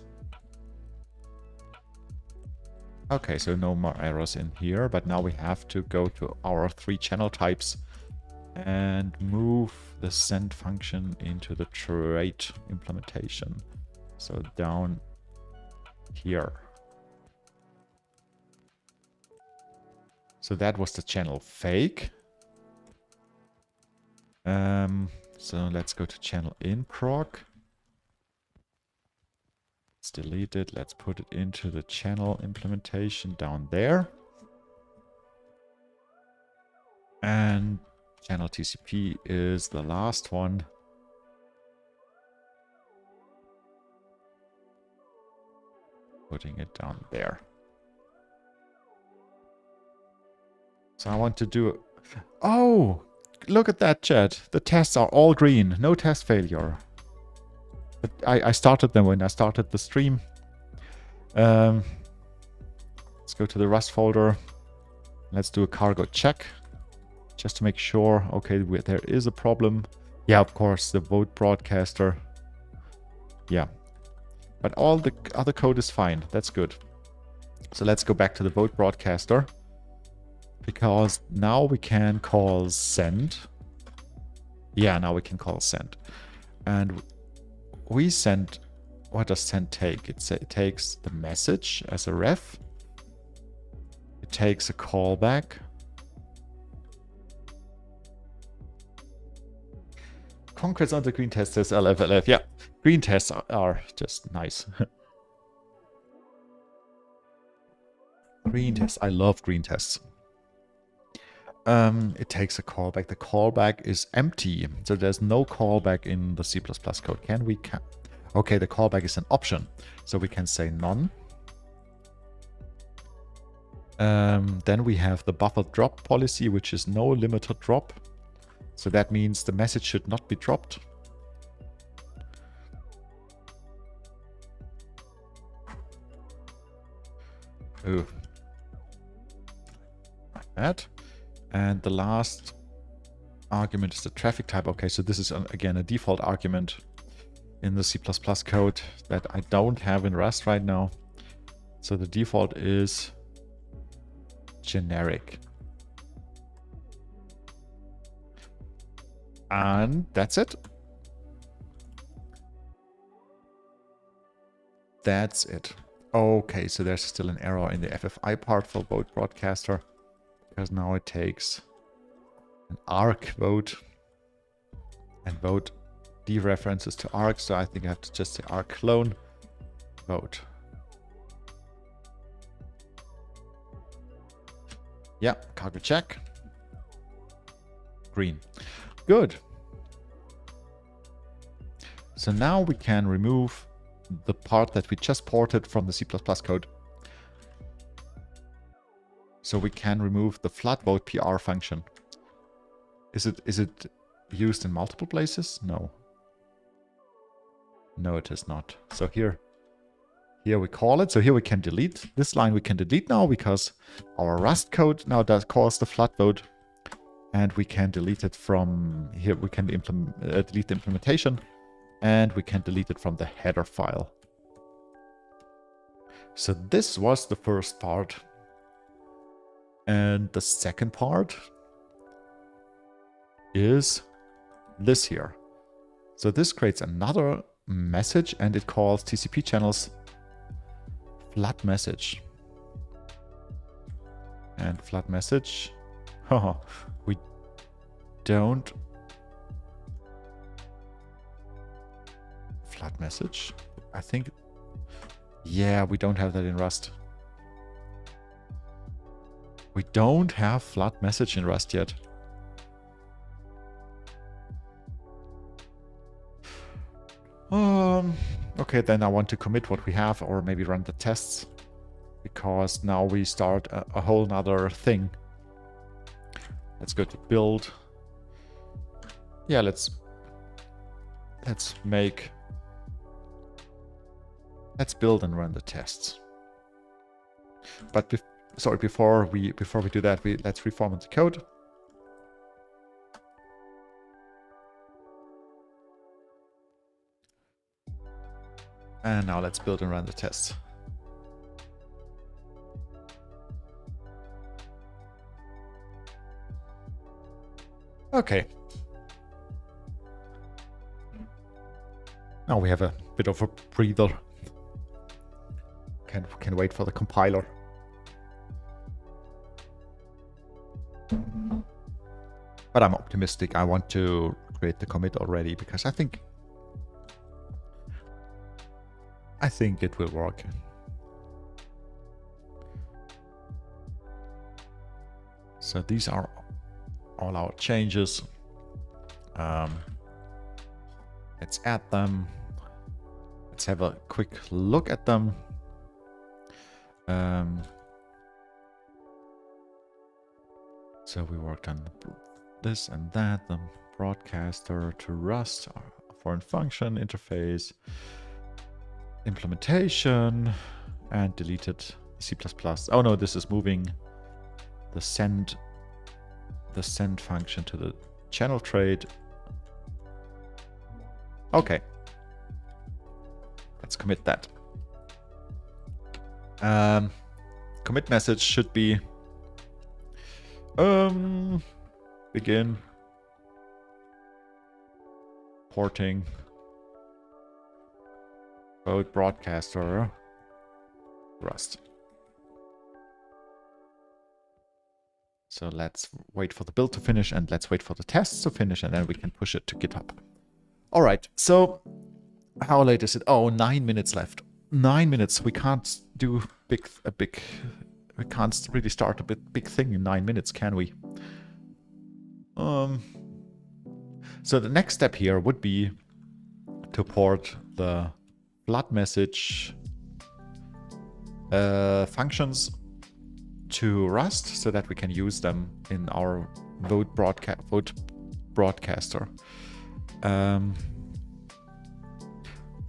Okay, so no more errors in here, but now we have to go to our 3 channel types and move the send function into the trait implementation. So down here. So that was the channel fake. So let's go to channel in proc. Let's delete it. Let's put it into the channel implementation down there. And channel TCP is the last one. Putting it down there. So I want to do... Oh! Look at that, chat. The tests are all green. No test failure. But I started them when I started the stream. Let's go to the Rust folder. Let's do a cargo check. Just to make sure, okay, there is a problem. Yeah, of course, the vote broadcaster. Yeah. But all the other code is fine. That's good. So let's go back to the vote broadcaster. Because now we can call send. Yeah, now we can call send. And we send... What does send take? It takes the message as a ref. It takes a callback. Conquest on the green test says LFLF. Yeah, green tests are just nice. Green tests. I love green tests. It takes a callback. The callback is empty. So there's no callback in the C++ code. Okay, the callback is an option. So we can say none. Then we have the buffer drop policy, which is no limiter drop. So that means the message should not be dropped. Ooh. Like that. And the last argument is the traffic type. Okay, so this is, again, a default argument in the C++ code that I don't have in Rust right now. So the default is generic. And that's it. That's it. Okay, so there's still an error in the FFI part for vote broadcaster. Because now it takes an arc vote. And vote dereferences to arc. So I think I have to just say arc clone vote. Yeah, cargo check. Green. Good. So now we can remove the part that we just ported from the C++ code. So we can remove the flood vote PR function. Is it used in multiple places? No. No, it is not. So here we call it. So here we can delete. This line we can delete now because our Rust code now calls the flood vote. And we can delete it from here. We can delete the implementation. And we can delete it from the header file. So this was the first part. And the second part is this here. So this creates another message and it calls TCP channels flood message. And flood message. We don't. Flood message. I think. Yeah, we don't have that in Rust. We don't have flood message in Rust yet. Okay, then I want to commit what we have or maybe run the tests. Because now we start a whole nother thing. Let's go to build. Yeah, let's build and run the tests. But before we do that, let's reformat the code. And now let's build and run the tests. Okay. Now we have a bit of a breather. Can wait for the compiler. But I'm optimistic. I want to create the commit already because I think it will work. So these are all our changes. Let's add them. Let's have a quick look at them. So we worked on this and that, the broadcaster to Rust, foreign function interface, implementation, and deleted C++. Oh no, this is moving the send function to the channel trade. Okay. Let's commit that. Commit message should be begin porting code broadcaster Rust. So let's wait for the build to finish and let's wait for the tests to finish and then we can push it to GitHub. All right, so how late is it? Oh, 9 minutes left. 9 minutes. We can't do we can't really start a big thing in 9 minutes, can we? So the next step here would be to port the flood message functions to Rust so that we can use them in our vote broadcaster.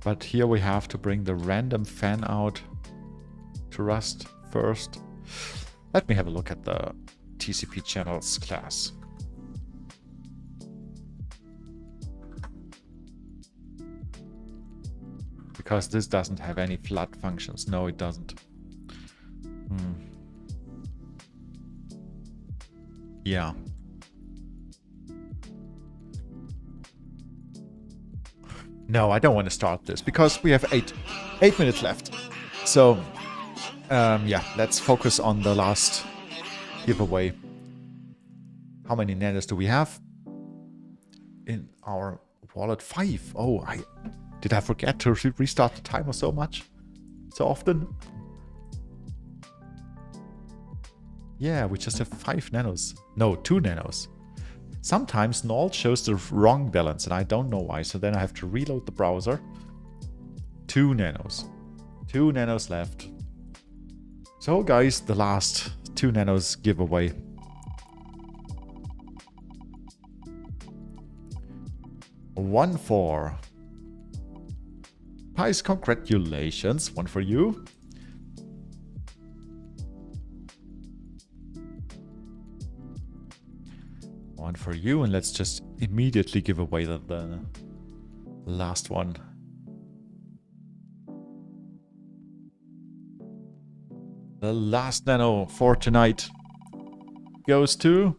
But here we have to bring the random fan out to Rust first. Let me have a look at the TCP channels class. Because this doesn't have any flood functions. No, it doesn't. Yeah. No, I don't want to start this because we have 8 minutes left. So, yeah, let's focus on the last giveaway. How many nanos do we have in our wallet? 5. Oh, did I forget to restart the timer so often? Yeah, we just have 5 nanos. No, 2 nanos. Sometimes null shows the wrong balance and I don't know why. So then I have to reload the browser. 2 nanos. 2 nanos left. So guys, the last 2 nanos giveaway. One for Pies, congratulations. One for you. One for you, and let's just immediately give away the last one. The last nano for tonight goes to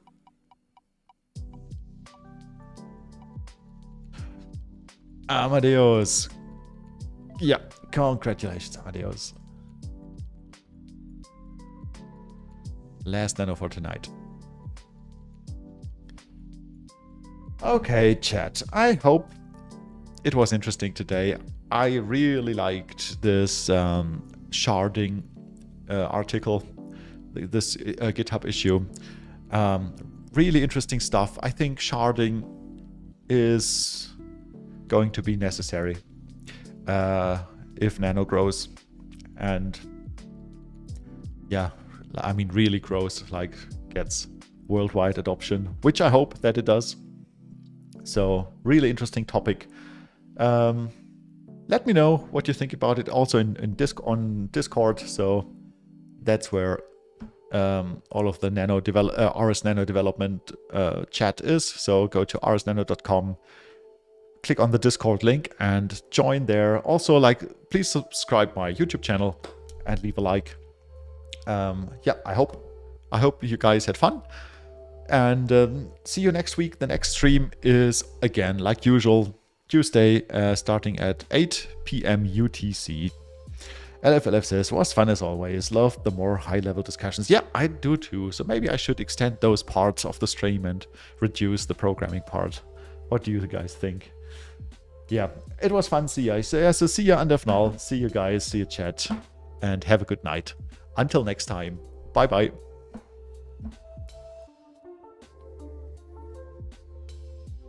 Amadeus. Yeah, congratulations, Amadeus. Last nano for tonight. Okay, chat. I hope it was interesting today. I really liked this sharding article, this GitHub issue. Really interesting stuff. I think sharding is going to be necessary if Nano grows. And yeah, I mean, really grows, like gets worldwide adoption, which I hope that it does. So really interesting topic. Let me know what you think about it also on Discord. So that's where all of the RsNano development chat is. So go to rsnano.com, click on the Discord link and join there. Also, please subscribe my YouTube channel and leave a like. Yeah, I hope you guys had fun. And see you next week. The next stream is, again, like usual, Tuesday, starting at 8 p.m. UTC. LFLF says, was fun as always. Love the more high-level discussions. Yeah, I do too. So maybe I should extend those parts of the stream and reduce the programming part. What do you guys think? Yeah, it was fun. See ya. So see ya, Andefnal. See you guys. See you, chat. And have a good night. Until next time. Bye-bye.